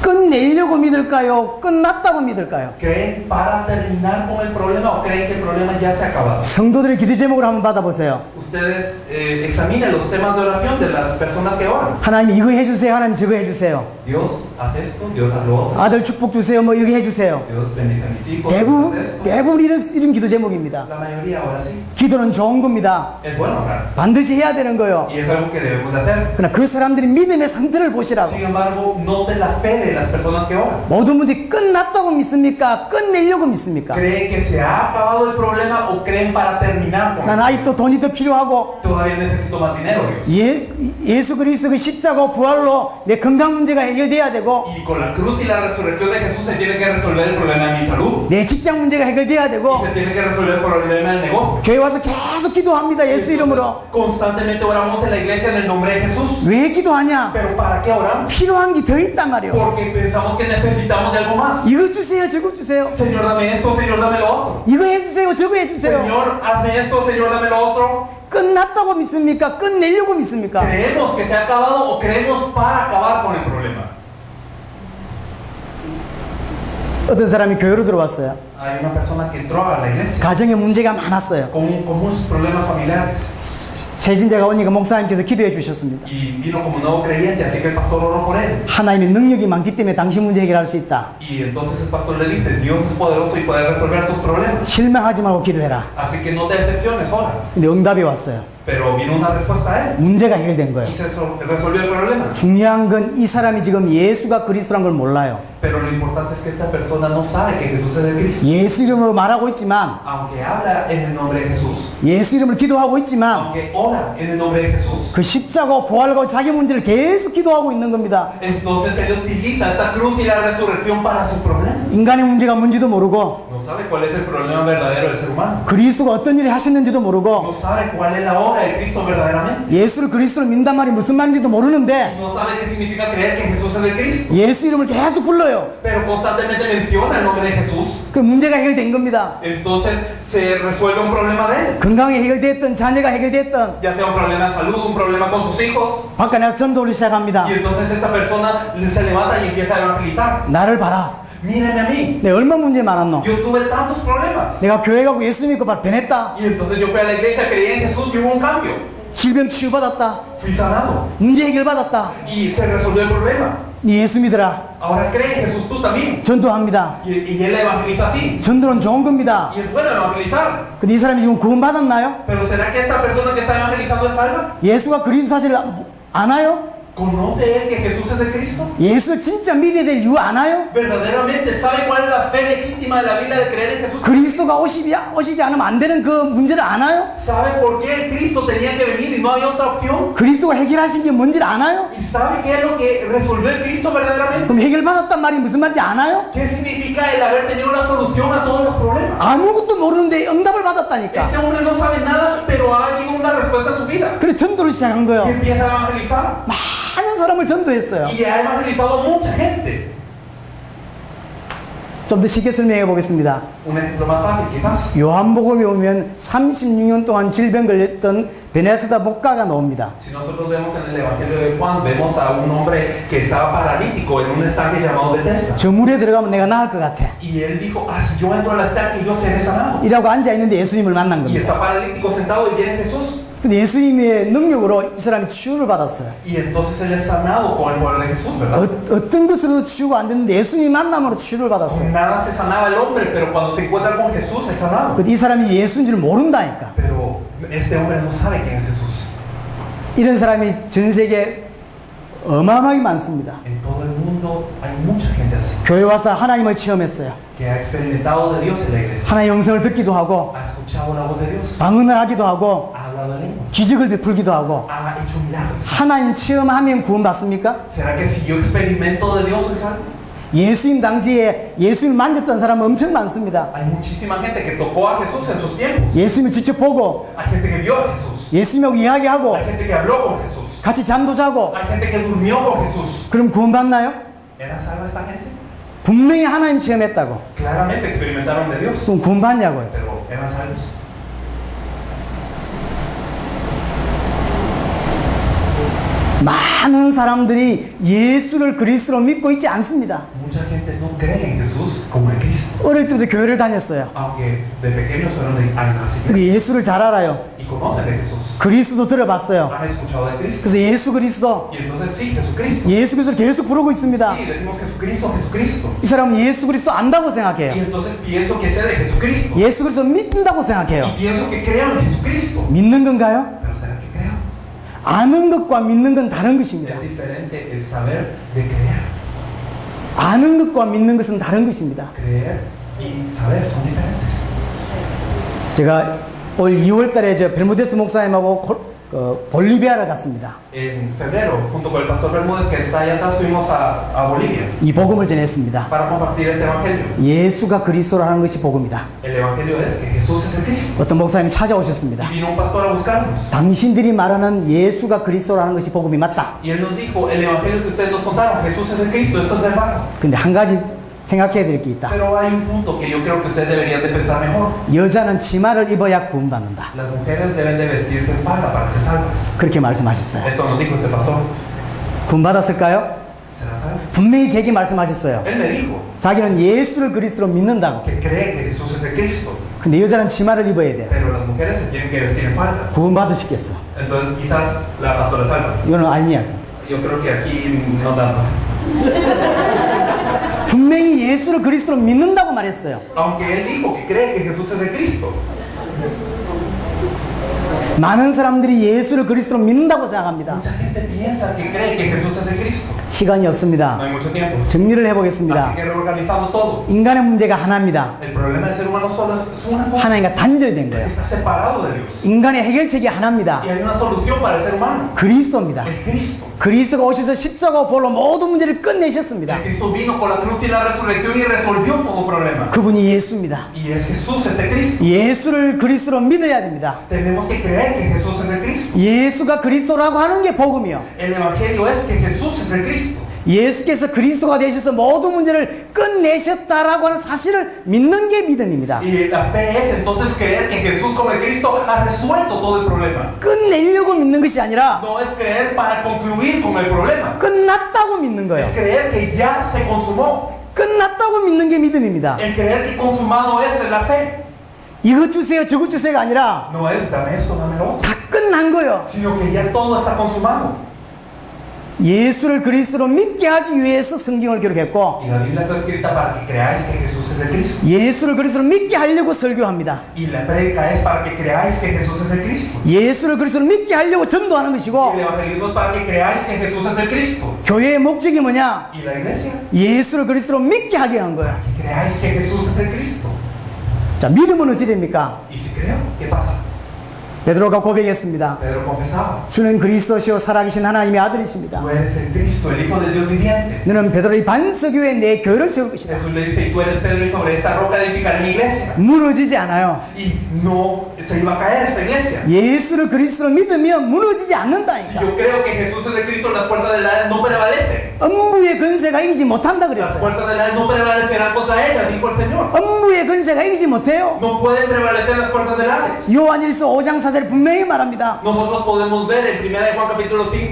끝내려고 믿을까요? 끝났다고 믿을까요? ¿Creen para terminar con el problema o creen que el problema ya se ha acabado? 성도들의 기도 제목을 한번 받아보세요. Ustedes examinen los temas de oración de las personas que oran. 하나님 이거 해주세요. 하나님 저거 해주세요. Dios, haz esto, Dios, haz lo otro. 아들 축복 주세요. 뭐 이렇게 해주세요. Dios, bendice a mis hijos. Dios, haz esto. 대부분 이런 기도 제목입니다. La mayoría ahora sí. 기도는 좋은 겁니다. Es bueno orar. 반드시 해야 되는 거예요. Y es algo que debemos de hacer. 그러나 그 사람들이 믿음의 상태를 보시라고. Sin embargo, noten la fe de las personas que oran. 모든 문제 끝났다고 믿습니까? 끝내려고 믿습니까? ¿Creen que se ha acabado el problema o creen para terminar con 난 él? 아직도 돈이 더 필요하고 Todavía necesito más dinero, Dios. 예수 그리스도 그 십자가 부활로 내 건강 문제가 해결돼야 되고 Y con la cruz y la resurrección de Jesús se tiene que resolver el problema de mi salud. 내 직장 문제가 해결돼야 Y 되고 se tiene que resolver el problema del negocio. 교회 와서 계속 기도합니다. 예수 이름으로. Constantemente oramos en la iglesia en el nombre de Jesús. 왜 기도하냐? ¿Pero para qué oramos? 필요한 게 더 있단 말이에요. Porque pensamos que necesitamos de algo más. 이거 주세요. 저거 주세요. Señor, dame esto, Señor, dame lo otro. 이거 해주세요. 저거 해주세요. Señor, hazme esto, Señor, dame lo otro. 끝났다고 믿습니까? 끝내려고 믿습니까? ¿Creemos que se ha acabado o creemos para acabar con el problema? 어떤 사람이 교회로 들어왔어요. Hay una persona que entró a la iglesia 가정에 문제가 많았어요. con muchos problemas familiares. 새신자가 오니까 목사님께서 기도해 주셨습니다. Y vino como nuevo creyente, así que el pastor oró por él. 하나님의 능력이 많기 때문에 당신 문제 해결할 수 있다. Y entonces el pastor le dice, Dios es poderoso y puede resolver tus problemas. 실망하지 말고 기도해라. Así que no te decepciones, ora. 근데 응답이 왔어요. Pero vino una respuesta a él. 문제가 해결된 Y 거예요. se resolvió el problema. 중요한 건 이 사람이 지금 예수가 그리스도란 걸 몰라요. Pero lo importante es que esta persona no sabe que Jesús es el Cristo. 예수 이름으로 말하고 있지만, Aunque habla en el nombre de Jesús, 예수 이름을 기도하고 있지만, aunque ora en el nombre de Jesús, 그 십자가와 부활과 자기 문제를 계속 기도하고 있는 겁니다. entonces él utiliza esta cruz y la resurrección para su problema. 인간의 문제가 뭔지도 모르고, No sabe cuál es el problema verdadero del ser humano. 그리스도가 어떤 일을 하셨는지도 모르고, No sabe cuál es la obra de Cristo verdaderamente. 예수를 그리스도로 믿는단 말이 무슨 말인지도 모르는데, No sabe qué significa creer que Jesús es el Cristo. 예수 이름을 계속 불러요. Pero constantemente menciona el nombre de Jesús. 그 문제가 해결된 겁니다. Entonces se resuelve un problema de él. 건강이 해결됐든 자녀가 해결됐든 Ya sea un problema de salud, un problema con sus hijos. 바깥 나서 전도를 시작합니다. Y entonces esta persona se levanta y empieza a evangelizar. 나를 봐라. Mírenme a mí. 내가 얼마 문제 많았노? Yo tuve tantos problemas. 내가 교회 가고 예수 믿고 바로 변했다. Y entonces yo fui a la iglesia, creí en Jesús y hubo un cambio. 질병 치유받았다. Fui sanado. 문제 해결받았다. Y se resolvió el problema. 네 예수 믿으라. Ahora cree en Jesús tú también. 전도합니다. Y él evangeliza así. 전도는 좋은 겁니다. Y es bueno evangelizar. 근데 이 사람이 지금 구원받았나요? Pero ¿será que esta persona que está evangelizando es salva? 예수가 그리스도 사실을 아나요? ¿Conoce él que Jesús es el Cristo? 예수를 진짜 믿어야 될 이유 아나요? ¿Verdaderamente sabe cuál es la fe legítima de la Biblia de creer en Jesús? 그리스도가 오시지 않으면 안 되는 그 문제를 아나요? ¿Sabe por qué el Cristo tenía que venir y no había otra opción? 그리스도가 해결하신 게 뭔지를 아나요? ¿Y sabe qué es lo que resolvió el Cristo verdaderamente? 그럼 해결받았단 말이 무슨 말인지 아나요? ¿Qué significa el haber tenido una solución a todos los problemas? 아무것도 모르는데 응답을 받았다니까. Este hombre no sabe nada, pero ha habido una respuesta en su vida. 그래서 전도를 시작한 Y 거예요. empieza a evangelizar. 많은 사람을 전도했어요. Y ha evangelizado a mucha gente. 좀 더 쉽게 설명해 보겠습니다. Un ejemplo más fácil, quizás. 요한복음에 오면 36년 동안 질병 걸렸던 베네스다 목가가 나옵니다. Si nosotros vemos en el Evangelio de Juan, vemos a un hombre que estaba paralítico en un estanque llamado Bethesda. 저 물에 들어가면 내가 나을 것 같아. Y él dijo, si yo entro al estanque, yo seré sanado. 이라고 앉아 있는데 예수님을 만난 Y 겁니다. está paralítico sentado y viene Jesús. 근데 예수님의 능력으로 이 사람이 치유를 받았어요. Y entonces él es sanado con el poder de Jesús, ¿verdad? 어떤 것으로도 치유가 안 됐는데 예수님 만남으로 치유를 받았어요. Con nada se sanaba el hombre, pero cuando se encuentra con Jesús es sanado. 근데 이 사람이 예수인 줄 모른다니까. Pero este hombre no sabe quién es Jesús. 이런 사람이 전 세계에 어마어마하게 많습니다. En todo el mundo hay mucha gente así, 교회 와서 하나님을 체험했어요. que ha experimentado de Dios en la iglesia. 하나님의 음성을 듣기도 하고 Ha escuchado la voz de Dios. 방언을 하기도 하고 Ha hablado en lenguas. 기적을 베풀기도 하고 Ha hecho milagros. 하나님 체험하면 구원받습니까? ¿Será que si yo experimento de Dios soy salvo? 예수님 당시에 예수님을 만졌던 사람 엄청 많습니다. Hay muchísima gente que tocó a Jesús en sus tiempos. 예수님을 직접 보고 Hay gente que vio a Jesús. 예수님하고 이야기하고 Hay gente que habló con Jesús. 같이 잠도 자고 Hay gente que durmió con Jesús. 그럼 구원받나요? ¿Era salva esta gente? 분명히 하나님 체험했다고. Claramente experimentaron de Dios, 그럼 구원받냐고요. pero eran salvos. 많은 사람들이 예수를 그리스도로 믿고 있지 않습니다. Mucha gente no cree en Jesús como el Cristo, 어릴 때부터 교회를 다녔어요. aunque de pequeños fueron a las 근데 iglesias 예수를 잘 알아요. y conocen de Jesús. 그리스도 들어봤어요. Han escuchado de Cristo. 그래서 예수 그리스도, Y entonces sí, Jesucristo. 예수 그리스도를 계속 부르고 있습니다. Sí, decimos Jesucristo, Jesucristo. 이 사람은 예수 그리스도 안다고 Y 생각해요. entonces pienso que sé de Jesucristo. 예수 그리스도 믿는다고 생각해요. Y pienso que creo en Jesucristo. 믿는 건가요? Pero ¿será que creo? 아는 것과 믿는 건 다른 것입니다. Es diferente el saber de creer. 아는 것과 믿는 것은 다른 것입니다. Creer y saber son diferentes. 제가 올 2월 달에 저 벨무데스 목사님하고 볼리비아를 갔습니다. En febrero, junto con el pastor Bermúdez que está allá atrás, fuimos a Bolivia 이 복음을 전했습니다. para compartir este evangelio. 예수가 그리스도라는 것이 복음이다. El evangelio es que Jesús es el Cristo. 어떤 목사님이 찾아오셨습니다. Y vino un pastor a buscarnos. 당신들이 말하는 예수가 그리스도라는 것이 복음이 맞다. Y él nos dijo, el evangelio que ustedes nos contaron, Jesús es el Cristo, esto es verdad. 근데 한 가지 생각해야 될 게 있다. Pero hay un punto que yo creo que ustedes deberían de pensar mejor. 여자는 치마를 입어야 구원받는다. Las mujeres deben de vestirse en falda para ser salvas. 그렇게 말씀하셨어요. Esto nos dijo este pastor. 구원받았을까요? será salvo. 분명히 제게 말씀하셨어요. Él me dijo 자기는 예수를 그리스도로 믿는다고. que cree que Jesús es el Cristo, 근데 여자는 치마를 입어야 돼요. pero las mujeres se tienen que vestir en falda. 구원받으시겠어. Entonces quizás la pastora salva. 이거는 아니야. Yo creo que aquí no tanto. 분명히 예수를 그리스도로 믿는다고 말했어요. Aunque él dijo que cree que Jesús es el Cristo, 많은 사람들이 예수를 그리스도로 믿는다고 생각합니다. mucha gente piensa que cree que Jesús es el Cristo. 시간이 No 없습니다. hay mucho tiempo. 정리를 Así 해보겠습니다. que reorganizando todo. 인간의 문제가 하나입니다. El problema del ser humano solo es una cosa. 하나님과 단절된 Es que 거예요. está separado de Dios. 인간의 해결책이 하나입니다. Y hay una solución para el ser humano. 그리스도입니다. El Cristo. 그리스도가 오셔서 십자가 볼로 모든 문제를 끝내셨습니다. El Cristo vino con la cruz y la resurrección y resolvió todo problema. 그분이 예수입니다. Y es Jesús, es el Cristo. 예수를 그리스도로 믿어야 됩니다. Tenemos que creer que Jesús es el Cristo. 예수가 그리스도라고 하는 게 복음이요. El Evangelio es que Jesús es el Cristo. 예수께서 그리스도가 되셔서 모든 문제를 끝내셨다라고 하는 사실을 믿는 게 믿음입니다. Y la fe es entonces creer que Jesús como el Cristo ha resuelto todo el problema. 끝내려고 믿는 것이 아니라 No es creer para concluir con el problema. 끝났다고 믿는 거예요. Es creer que ya se consumó. 끝났다고 믿는 게 믿음입니다. El creer que consumado es la fe. 이것 주세요, 저것 주세요가 아니라 No es dame esto, dame lo otro. 다 끝난 거예요. Sino que ya todo está consumado. 예수를 그리스도로 믿게 하기 위해서 성경을 기록했고 Y la Biblia está escrita para que creáis que Jesús es el Cristo. 예수를 그리스도로 믿게 하려고 설교합니다. Y la prédica es para que creáis que Jesús es el Cristo. 예수를 그리스도로 믿게 하려고 전도하는 Y 것이고 el evangelismo es para que creáis que Jesús es el Cristo. 교회의 목적이 뭐냐? Y la iglesia, 예수를 그리스도로 믿게 하게 한 거예요. que creáis que Jesús es el Cristo. 자, 믿음은 어찌 됩니까? Y si creo, ¿qué pasa? 베드로가 고백했습니다. Pedro confesaba, 주는 그리스도시요 살아계신 하나님의 아들이십니다. tú eres el Cristo, el Hijo del Dios viviente. 너는 베드로 이 반석 위에 내 교회를 세울 것이다. Jesús le dice, y tú eres Pedro y sobre esta roca edificaré mi iglesia. 무너지지 않아요. Y no se iba a caer esta iglesia. 예수를 그리스도로 믿으면 무너지지 Si 않는다니까. yo creo que Jesús es el Cristo, las puertas del Hades no prevalecen. 음부의 근세가 이기지 못한다 Las 그랬어요. puertas del Hades no prevalecerán contra ella, dijo el Señor. 음부의 근세가 이기지 못해요. No pueden prevalecer las puertas del Hades. 요한일서 5장 4절 분명히 말합니다. Nosotros podemos ver en 1 de Juan capítulo 5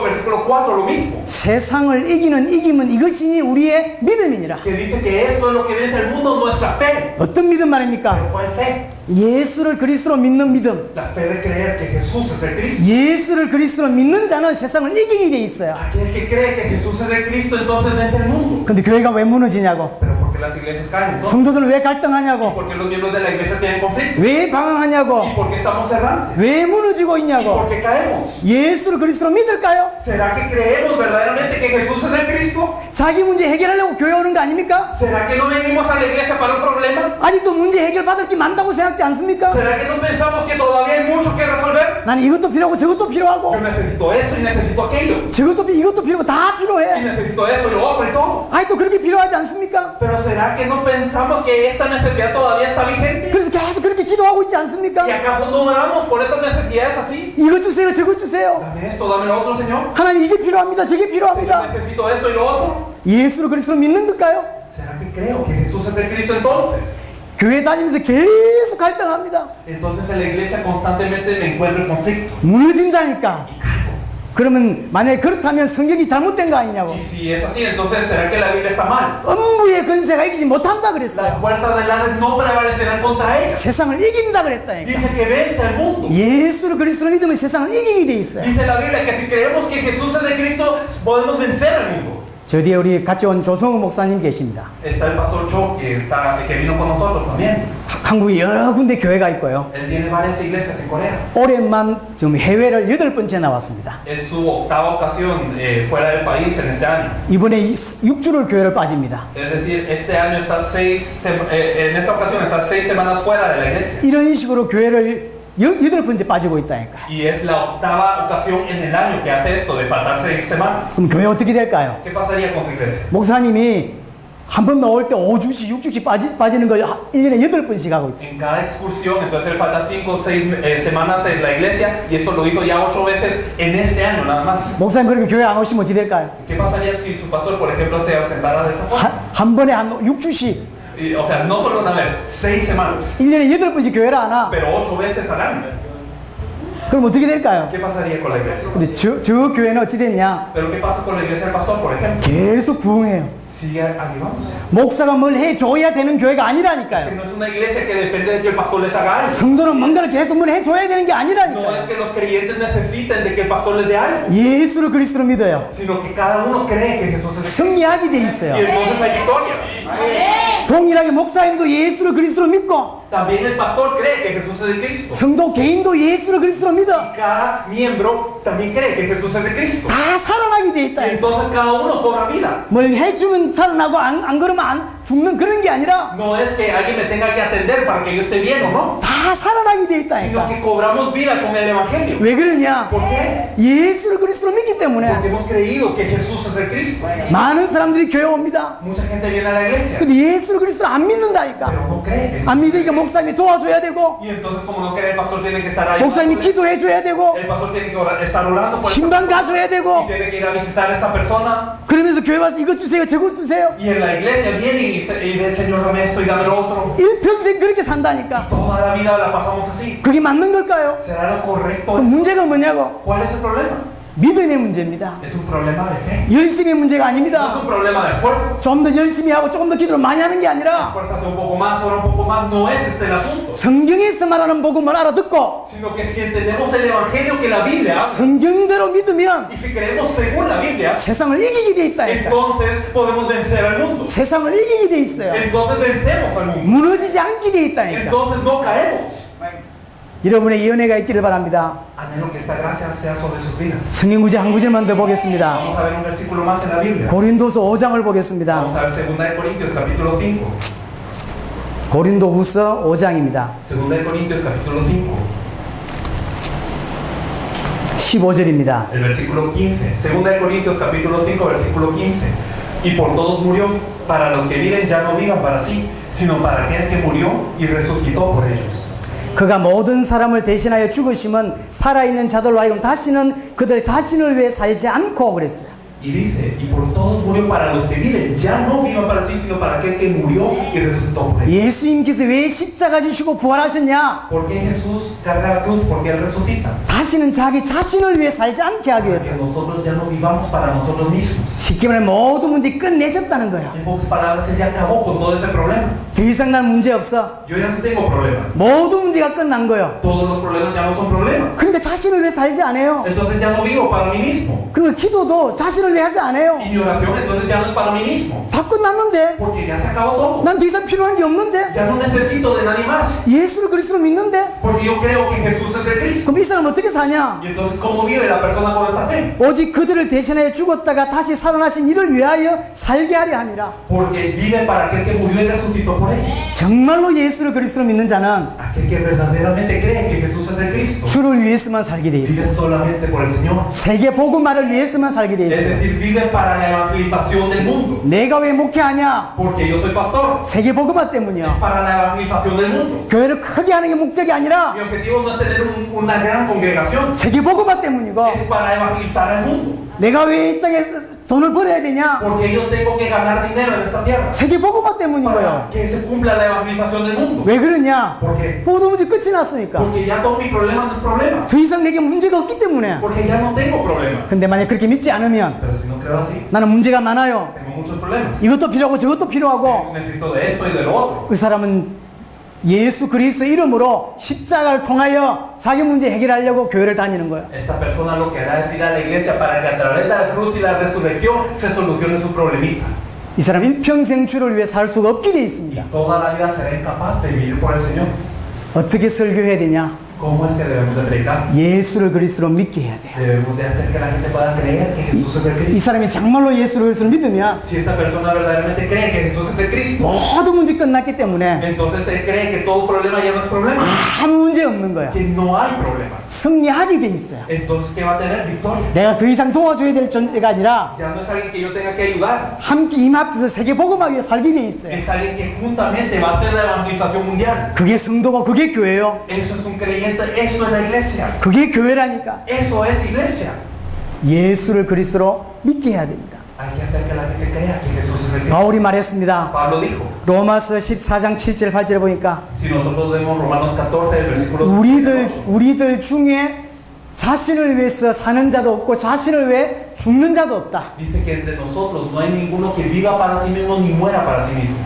versículo 4 lo mismo. 세상을 이기는 이김은 이것이 우리의 믿음이니라. Que dice que esto es lo que vence el mundo, nuestra fe. 어떤 믿음 말입니까? ¿Pero cuál fe? 예수를 그리스도로 믿는 믿음. La fe de creer que Jesús es el Cristo. 예수를 그리스도로 믿는 자는 세상을 이기게 돼 있어요. Aquel que cree que Jesús es el Cristo entonces vence el mundo. 근데 교회가 왜 무너지냐고? Pero ¿por qué las iglesias caen? ¿No? 성도들은 왜 ¿Y 갈등하냐고? por qué los miembros de la iglesia tienen conflicto? 왜 ¿Y 방황하냐고? por qué estamos errantes? 왜 무너지고 ¿Y 있냐고? por qué caemos? 예수를 그리스도로 믿을까요? ¿Será que creemos verdaderamente que Jesús es el Cristo? 자기 문제 해결하려고 교회 오는 거 아닙니까? ¿Será que no venimos a la iglesia para un problema? 아직도 문제 해결 받을 게 많다고 생각지 않습니까? ¿Será que no pensamos que todavía hay mucho que resolver? 나는 이것도 필요하고 저것도 필요하고 Yo necesito eso y necesito aquello. 이것도 필요하고 다 Y 필요해. necesito eso y lo otro y todo. 아직도 그렇게 필요하지 않습니까? Pero ¿será que no pensamos que esta necesidad todavía está vigente? 그래서 계속 그렇게 기도하고 있지 않습니까? ¿Y acaso no oramos por estas necesidades así? 이것 주세요, 저것 주세요. Dame esto, dame lo otro, Señor. 하나님 이게 필요합니다, 저게 Señor, 필요합니다. necesito esto y lo otro. 예수를 그리스도로 믿는 걸까요? ¿Será que creo que Jesús es el Cristo entonces? 교회 다니면서 계속 갈등합니다. Entonces en la iglesia constantemente me encuentro en conflicto 무너진다니까. y caigo. 그러면 만약에 그렇다면 성경이 잘못된 거 아니냐고. Y si es así, entonces ¿será que la Biblia está mal? 음부의 근세가 이기지 못한다 Las 그랬어요. puertas del Hades no prevalecerán contra ella. 세상을 이긴다 그랬다니까. Dice que vence al mundo. 예수를 그리스도로 믿으면 세상을 이기게 돼 있어요. Dice la Biblia que si creemos que Jesús es de Cristo, podemos vencer al mundo. 저 뒤에 우리 같이 온 조성우 목사님 계십니다. Está el pastor Cho que vino con nosotros también. 한국에 여러 군데 교회가 있고요. Él tiene varias iglesias en Corea. 올해만 지금 해외를 8번째 나왔습니다. Es su octava ocasión fuera del país en este año. 이번에 6주를 교회를 빠집니다. Es decir, este año está en esta ocasión está 6 semanas fuera de la iglesia. 이런 식으로 교회를 8번째 빠지고 있다니까. Y es la octava ocasión en el año que hace esto, de faltar 6 semanas. 그럼 교회 어떻게 될까요? ¿Qué pasaría con su iglesia? 목사님이 한 번 나올 때 5주씩, 6주씩 빠지는 걸 1년에 8번씩 하고 있어요. En cada excursión, entonces él falta 5 o 6 semanas en la iglesia y esto lo hizo ya 8 veces en este año nada más. 목사님 그렇게 교회 안 오시면 어떻게 될까요? ¿Qué pasaría si su pastor, por ejemplo, se ausentara de esta forma? 한 번에 한 6주씩, O sea, no solo una vez, 6 semanas, 1년에 8번씩 교회를 안 와. pero 8 veces al año. 그럼 어떻게 될까요? ¿Qué pasaría con la iglesia? 근데 저 교회는 어찌 됐냐? Pero ¿qué pasa con la iglesia del pastor, por ejemplo? 계속 부흥해요. Sigue avivándose. 목사가 뭘 해줘야 되는 교회가 Que 아니라니까요. no es una iglesia que depende de que el pastor les haga algo. 성도는 뭔가를 계속 뭘 해줘야 되는 게 No es 아니라니까요. que los creyentes necesiten de que el pastor les dé algo, 예수를 그리스도로 믿어요. sino que cada uno cree que Jesús es el Cristo. 승리하게 돼 Y 있어요. entonces hay victoria. 동일하게 목사님도 예수를 그리스도로 믿고 También el pastor cree que Jesús es el Cristo. 성도 개인도 예수를 그리스도로 믿어. Cada miembro también cree que Jesús es el Cristo. 다 살아나게 돼 Y 있다. entonces cada uno cobra vida. 뭘 해주면 살아나고 안 그러면 죽는 그런 게 아니라 No es que alguien me tenga que atender para que yo esté bien o no, 다 살아나게 돼 sino 있다니까. que cobramos vida con el Evangelio. 왜 그러냐? ¿Por qué? 예수를 그리스도로 믿기 때문에 Porque hemos creído que Jesús es el Cristo. 많은 사람들이 교회 옵니다. Mucha gente viene a la iglesia, 근데 예수를 그리스도로 안 믿는다니까. pero no cree. 안 믿으니까 목사님이 도와줘야 되고 Y entonces como no cree, el pastor tiene que estar ahí. 목사님이 기도해줘야 되고 El pastor tiene que estar orando por esta 신방 가줘야 y 되고 tiene que ir a visitar a esta persona. 그러면서 교회 와서 이것 주세요 저것 주세요 Y en la iglesia viene y ve, Señor, dame esto y dame lo otro. 일평생 그렇게 산다니까. Toda la vida la pasamos así. 그게 맞는 걸까요? ¿Será lo correcto? 그럼 문제가 뭐냐고? ¿Cuál es el problema? 믿음의 문제입니다. Es un problema de fe. 열심의 문제가 No es 아닙니다. un problema de esfuerzo. 좀 더 열심히 하고 조금 더 기도를 많이 하는 게 아니라 Esfuérzate un poco más, ora un poco más. No es este el asunto. 성경에서 말하는 복음을 알아듣고 Sino que si entendemos el evangelio que la Biblia habla, 성경대로 믿으면 y si creemos según la Biblia, 세상을 이기게 돼 있다니까. entonces podemos vencer al mundo. 세상을 이기게 돼 있어요. Entonces vencemos al mundo. 무너지지 않게 돼 있다니까. Entonces no caemos. 여러분의 이 은혜가 있기를 바랍니다. Anhelo que esta gracia sea sobre sus vidas. 성경 구절 한 구절만 더 보겠습니다. Vamos a ver un versículo más en la Biblia. 고린도서 5장을 보겠습니다. Vamos a ver 2 Corintios capítulo 5. 고린도후서 5장입니다. 2 Corintios capítulo 5. 15절입니다. El versículo 15. 2 Corintios capítulo 5, versículo 15. Y por todos murió, para los que viven ya no vivan para sí, sino para aquel que murió y resucitó por ellos. 그가 모든 사람을 대신하여 죽으심은 살아있는 자들로 하여금 다시는 그들 자신을 위해 살지 않고 그랬어요. Y dice, y por todos murió, para los que viven ya no vivan para sí, sino para aquel que murió y resucitó por ellos. 예수님께서 왜 십자가 지시고 부활하셨냐? ¿Por qué Jesús carga la cruz? Porque Él resucita. 다시는 자기 자신을 위해 살지 않게 하기 Para que 위해서. nosotros ya no vivamos para nosotros mismos. 쉽게 말해 모든 문제 끝내셨다는 거야. En pocas palabras, Él ya acabó con todo ese problema. 더 이상 난 문제 없어. Yo ya no tengo problema. 모든 문제가 끝난 거예요. Todos los problemas ya no son problemas. 그러니까 자신을 위해 살지 않아요. Entonces ya no vivo para mí mismo. 그리고 기도도 자신을 위해 하지 않아요. Y mi oración entonces ya no es para mí mismo. 다 끝났는데 Porque ya se acabó todo. 난 더 이상 필요한 게 없는데 Ya no necesito de nadie más. 예수를 그리스도로 믿는데 Porque yo creo que Jesús es el Cristo. 그럼 이 사람 어떻게 사냐? Y entonces, ¿cómo vive la persona con esta fe? 오직 그들을 대신하여 죽었다가 다시 살아나신 이를 위하여 살게 하려 함이라. Porque vive para aquel que murió y resucitó por ellos. 정말로 예수를 그리스도로 믿는 자는 Aquel que verdaderamente cree que Jesús es el Cristo. 주를 위해서만 살게 돼 있어요. Vive solamente por el Señor. 세계 복음화를 위해서만 살게 돼 Es 있어요. decir, vive para la evangelización del mundo. 내가 왜 목회하냐? Porque yo soy pastor. 세계 복음화 Es 때문이야. para la evangelización del mundo. 교회를 크게 하는 게 목적이 아니라 Mi objetivo no es tener una gran congregación. 세계 복음화 때문이고 Es para evangelizar al mundo. 내가 왜 이 땅에 돈을 벌어야 되냐? Porque yo tengo que ganar dinero en esta tierra. 세계 복음화 때문이고요. Para que se cumpla la evangelización del mundo. 왜 그러냐? Porque, 모든 문제 끝이 났으니까. porque ya todo mi problema no es problema. 더 이상 내게 문제가 없기 때문에. Porque ya no tengo problema. 근데 만약 그렇게 믿지 않으면 Pero si no creo así, 나는 문제가 많아요. tengo muchos problemas. 이것도 필요하고 저것도 필요하고 Necesito de esto y de lo otro. 그 사람은 예수 그리스도 이름으로 십자가를 통하여 자기 문제 해결하려고 교회를 다니는 거예요. Esta persona lo que hará es ir a la iglesia para que a través de la cruz y la resurrección se solucione su problemita. 이 사람 일평생 주를 위해 살 수가 없게 돼 있습니다. Y toda la vida será incapaz de vivir por el Señor. 어떻게 설교해야 되냐? ¿Cómo es que debemos de predicar? 예수를 그리스도로 믿게 해야 돼요. Debemos de hacer que la gente pueda creer que Jesús es el 이 Cristo. 사람이 정말로 예수를 그리스도로 믿으면 Si esta persona verdaderamente cree que Jesús es el Cristo, 모든 문제 끝났기 때문에 entonces él cree que todo problema ya no es problema, 아무 문제 없는 거야. que no hay problema. 승리하게 돼 있어요. Entonces, ¿qué va a tener? Victoria. 내가 더 이상 도와줘야 될 존재가 아니라 Ya no es alguien que yo tenga que ayudar, 함께 임합해서 세계 복음하기 위해 살게 돼 있어요. es alguien que juntamente va a hacer la evangelización mundial. 그게 성도고 그게 교회요. Eso es un creyente, eso es la iglesia. 그게 교회라니까. Eso es iglesia. 예수를 그리스도로 믿게 해야 됩니다. Hay que hacer que la gente crea que Jesús es el Cristo. 바울이 말했습니다. Pablo dijo, 로마서 14장 7절 8절 보니까 si nosotros vemos Romanos 14, el versículo 7, 우리들 중에 자신을 위해서 사는 자도 없고 자신을 위해 죽는 자도 없다. Dice que entre nosotros no hay ninguno que viva para sí mismo ni muera para sí mismo.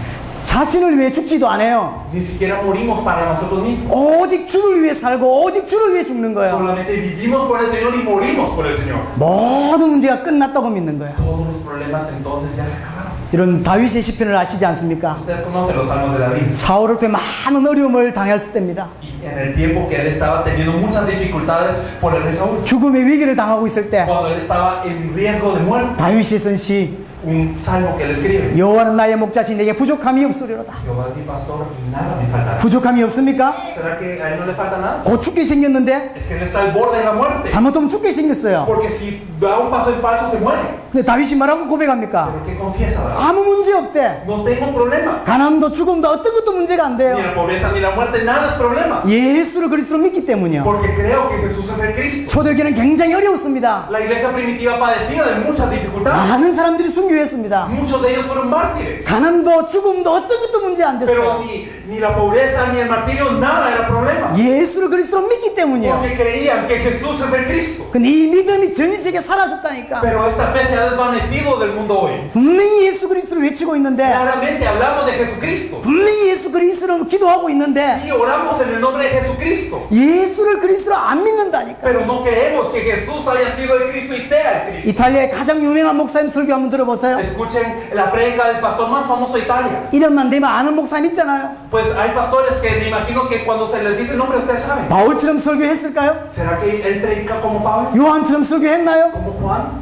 자신을 위해 죽지도 않아요. Ni siquiera morimos para nosotros mismos. 오직 주를 위해 살고 오직 주를 위해 죽는 거예요. Solamente vivimos por el Señor y morimos por el Señor. 모든 문제가 끝났다고 믿는 거예요. Todos los problemas entonces ya se acabaron. 이런 다윗의 시편을 아시지 않습니까? Ustedes conocen los salmos de David. 사울을 통해 많은 어려움을 당했을 때입니다. Y en el tiempo que él estaba teniendo muchas dificultades por el rey Saúl. 죽음의 위기를 당하고 있을 때 Cuando él estaba en riesgo de muerte. 다윗이 쓴 시 Un salmo que él escribe. 여호와는 나의 목자지 내게 부족함이 없으리로다. Jehová es mi pastor y nada me faltará. 부족함이 없습니까? ¿Será que a él no le falta nada? 곧 죽게 생겼는데 Es que él está al borde de la muerte. 잘못하면 죽게 생겼어요. Porque si da un paso en falso se muere. 근데 다윗이 뭐라고 고백합니까? Pero ¿qué confiesa David? 아무 문제 없대. No tengo problema. 가난도 죽음도 어떤 것도 문제가 안 Ni 돼요. la pobreza ni la muerte, nada es problema. 예수를 그리스도로 믿기 때문이요. Porque creo que Jesús es el Cristo. 초대교회는 굉장히 어려웠습니다. La iglesia primitiva padecía de muchas dificultades. 많은 사람들이 순교했습니다. Muchos de ellos fueron mártires. 가난도 죽음도 어떤 것도 문제 안 Pero 됐어요. ni la pobreza ni el martirio, nada era problema. 예수를 그리스도로 믿기 때문이요. Porque creían que Jesús es el Cristo. 근데 이 믿음이 전 세계에 사라졌다니까. Pero esta fe se ha desvanecido del mundo hoy. 분명히 예수 그리스도를 외치고 있는데, Claramente hablamos de Jesucristo. 분명히 예수 그리스도로 기도하고 있는데, Y oramos en el nombre de Jesucristo. 예수를 그리스도로 안 믿는다니까. Pero no creemos que Jesús haya sido el Cristo y sea el Cristo. 이탈리아의 가장 유명한 목사님 설교 한번 들어보세요. Escuchen la prédica del pastor más famoso de Italia. 이름만 되면 아는 목사님 있잖아요. Pues hay pastores que me imagino que cuando se les dice el nombre ustedes saben. 바울처럼 설교했을까요? ¿Será que él predica como Pablo? 요한처럼 설교했나요? ¿Como Juan?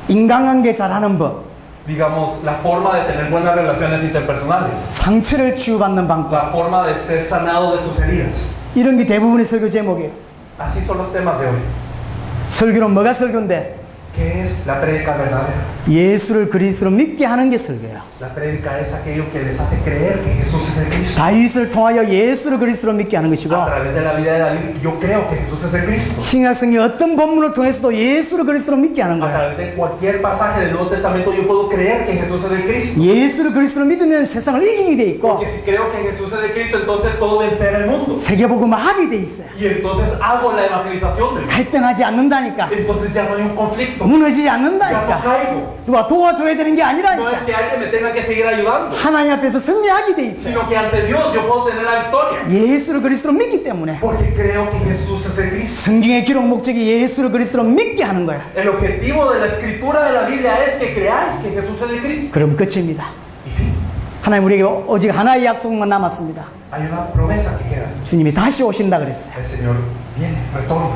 인간관계 잘하는 법, Digamos, la forma de tener buenas relaciones interpersonales. 상처를 치유받는 방법, La forma de ser sanado de sus heridas. 이런 게 대부분의 설교 제목이에요. Así son los temas de hoy. 설교는 뭐가 설교인데? ¿Qué es la prédica verdadera? 예수를 그리스도로 믿게 하는 게 설교예요. La prédica es aquello que les hace creer que Jesús es el Cristo. 다윗을 통하여 예수를 그리스도로 믿게 하는 것이고, A través de la vida de David, yo creo que Jesús es el Cristo. 신약성의 어떤 본문을 통해서도 예수를 그리스도로 믿게 하는 A 거예요. través de cualquier pasaje del Nuevo Testamento, yo puedo creer que Jesús es el Cristo. 예수를 그리스도로 믿으면 세상을 이기게 돼 있고, Porque si creo que Jesús es el Cristo, entonces puedo vencer el mundo. 세계복음을 하게 돼 있어요. Y entonces hago la evangelización del mundo. 갈등하지 않는다니까. Entonces ya no hay un conflicto. 무너지지 Ya no 않는다니까. caigo. 누가 도와줘야 되는 게 No 아니라니까. es que alguien me tenga que seguir ayudando, 하나님 앞에서 승리하게 돼 있어요. sino que ante Dios yo puedo tener la victoria. 예수를 그리스도로 믿기 때문에. Porque creo que Jesús es el Cristo. 성경의 기록 목적이 예수를 그리스도로 믿게 하는 거야. El objetivo de la escritura de la Biblia es que creáis que Jesús es el Cristo. 그럼 끝입니다. Y fin, 하나님 우리에게 오직 하나의 약속만 남았습니다. hay una promesa que queda. 주님이 다시 오신다 그랬어요. El Señor viene, retorna.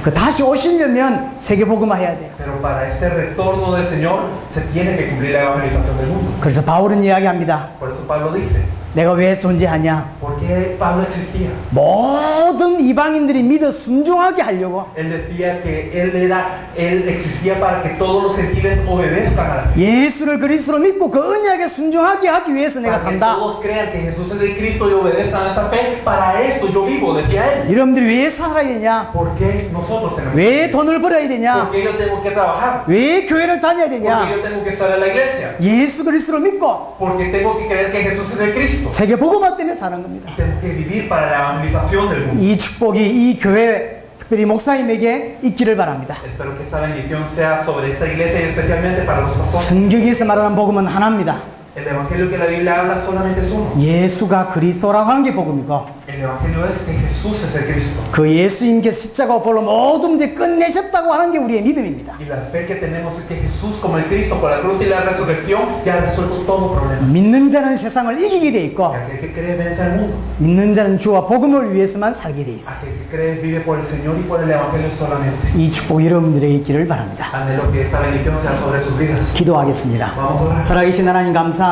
그 다시 오시려면 세계복음화 해야 돼요. Pero para este retorno del Señor se tiene que cumplir la evangelización del mundo. 그래서 바울은 이야기합니다. Por eso Pablo dice, 내가 왜 존재하냐? ¿por qué Pablo existía? 모든 이방인들이 믿어 순종하게 하려고 Él decía que él existía para que todos los gentiles obedezcan a la fe. 예수를 그리스도로 믿고 그 언약에 순종하게 하기 위해서 내가 Para que 산다. todos crean que Jesús es el Cristo y obedezcan a esta fe. Para esto yo vivo, decía él. 여러분들이 왜 살아야 되냐? ¿Por qué nosotros tenemos 왜 돈을 벌어야 ¿Por 되냐? qué yo tengo que trabajar? 왜 교회를 다녀야 ¿Por qué 되냐? yo tengo que estar en la iglesia? 예수 그리스도로 믿고 Porque tengo que creer que Jesús es el Cristo. 세계복음화 때문에 사는 겁니다. Tengo que vivir para la evangelización del mundo. 이 축복이 이 교회 특별히 목사님에게 있기를 바랍니다. Espero que esta bendición sea sobre esta iglesia y especialmente para los pastores. 성경에서 말하는 복음은 하나입니다. El evangelio que la Biblia habla solamente es uno. 예수가 그리스도라고 하는 게 복음이고, El evangelio es que Jesús es el Cristo. 그 예수님께서 십자가 볼로 모든 문제 끝내셨다고 하는 게 우리의 믿음입니다. Y la fe que tenemos es que Jesús, como el Cristo, por la cruz y la resurrección, ya ha resuelto todo problema. 믿는 자는 세상을 이기게 돼 있고, Y aquel que cree vence al mundo. 믿는 자는 주와 복음을 위해서만 살게 돼 있어요. Aquel que cree vive por el Señor y por el evangelio solamente. 이 축복이 여러분들에게 있기를 바랍니다. Anhelo que esta bendición sea sobre sus vidas. 기도하겠습니다. Vamos a orar. 살아계신 하나님 감사합니다.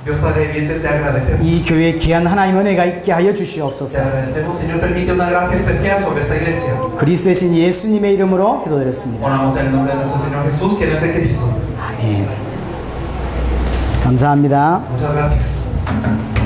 Dios Padre viviente, te agradecemos. 이 교회에 귀한 하나님 은혜가 있게 하여 Te 주시옵소서. agradecemos, Señor, permite una gracia especial sobre esta iglesia. 그리스도의 신 예수님의 이름으로 기도드렸습니다. Oramos en el nombre de nuestro Señor Jesús, quien es el Cristo. 아멘. 감사합니다. Muchas gracias.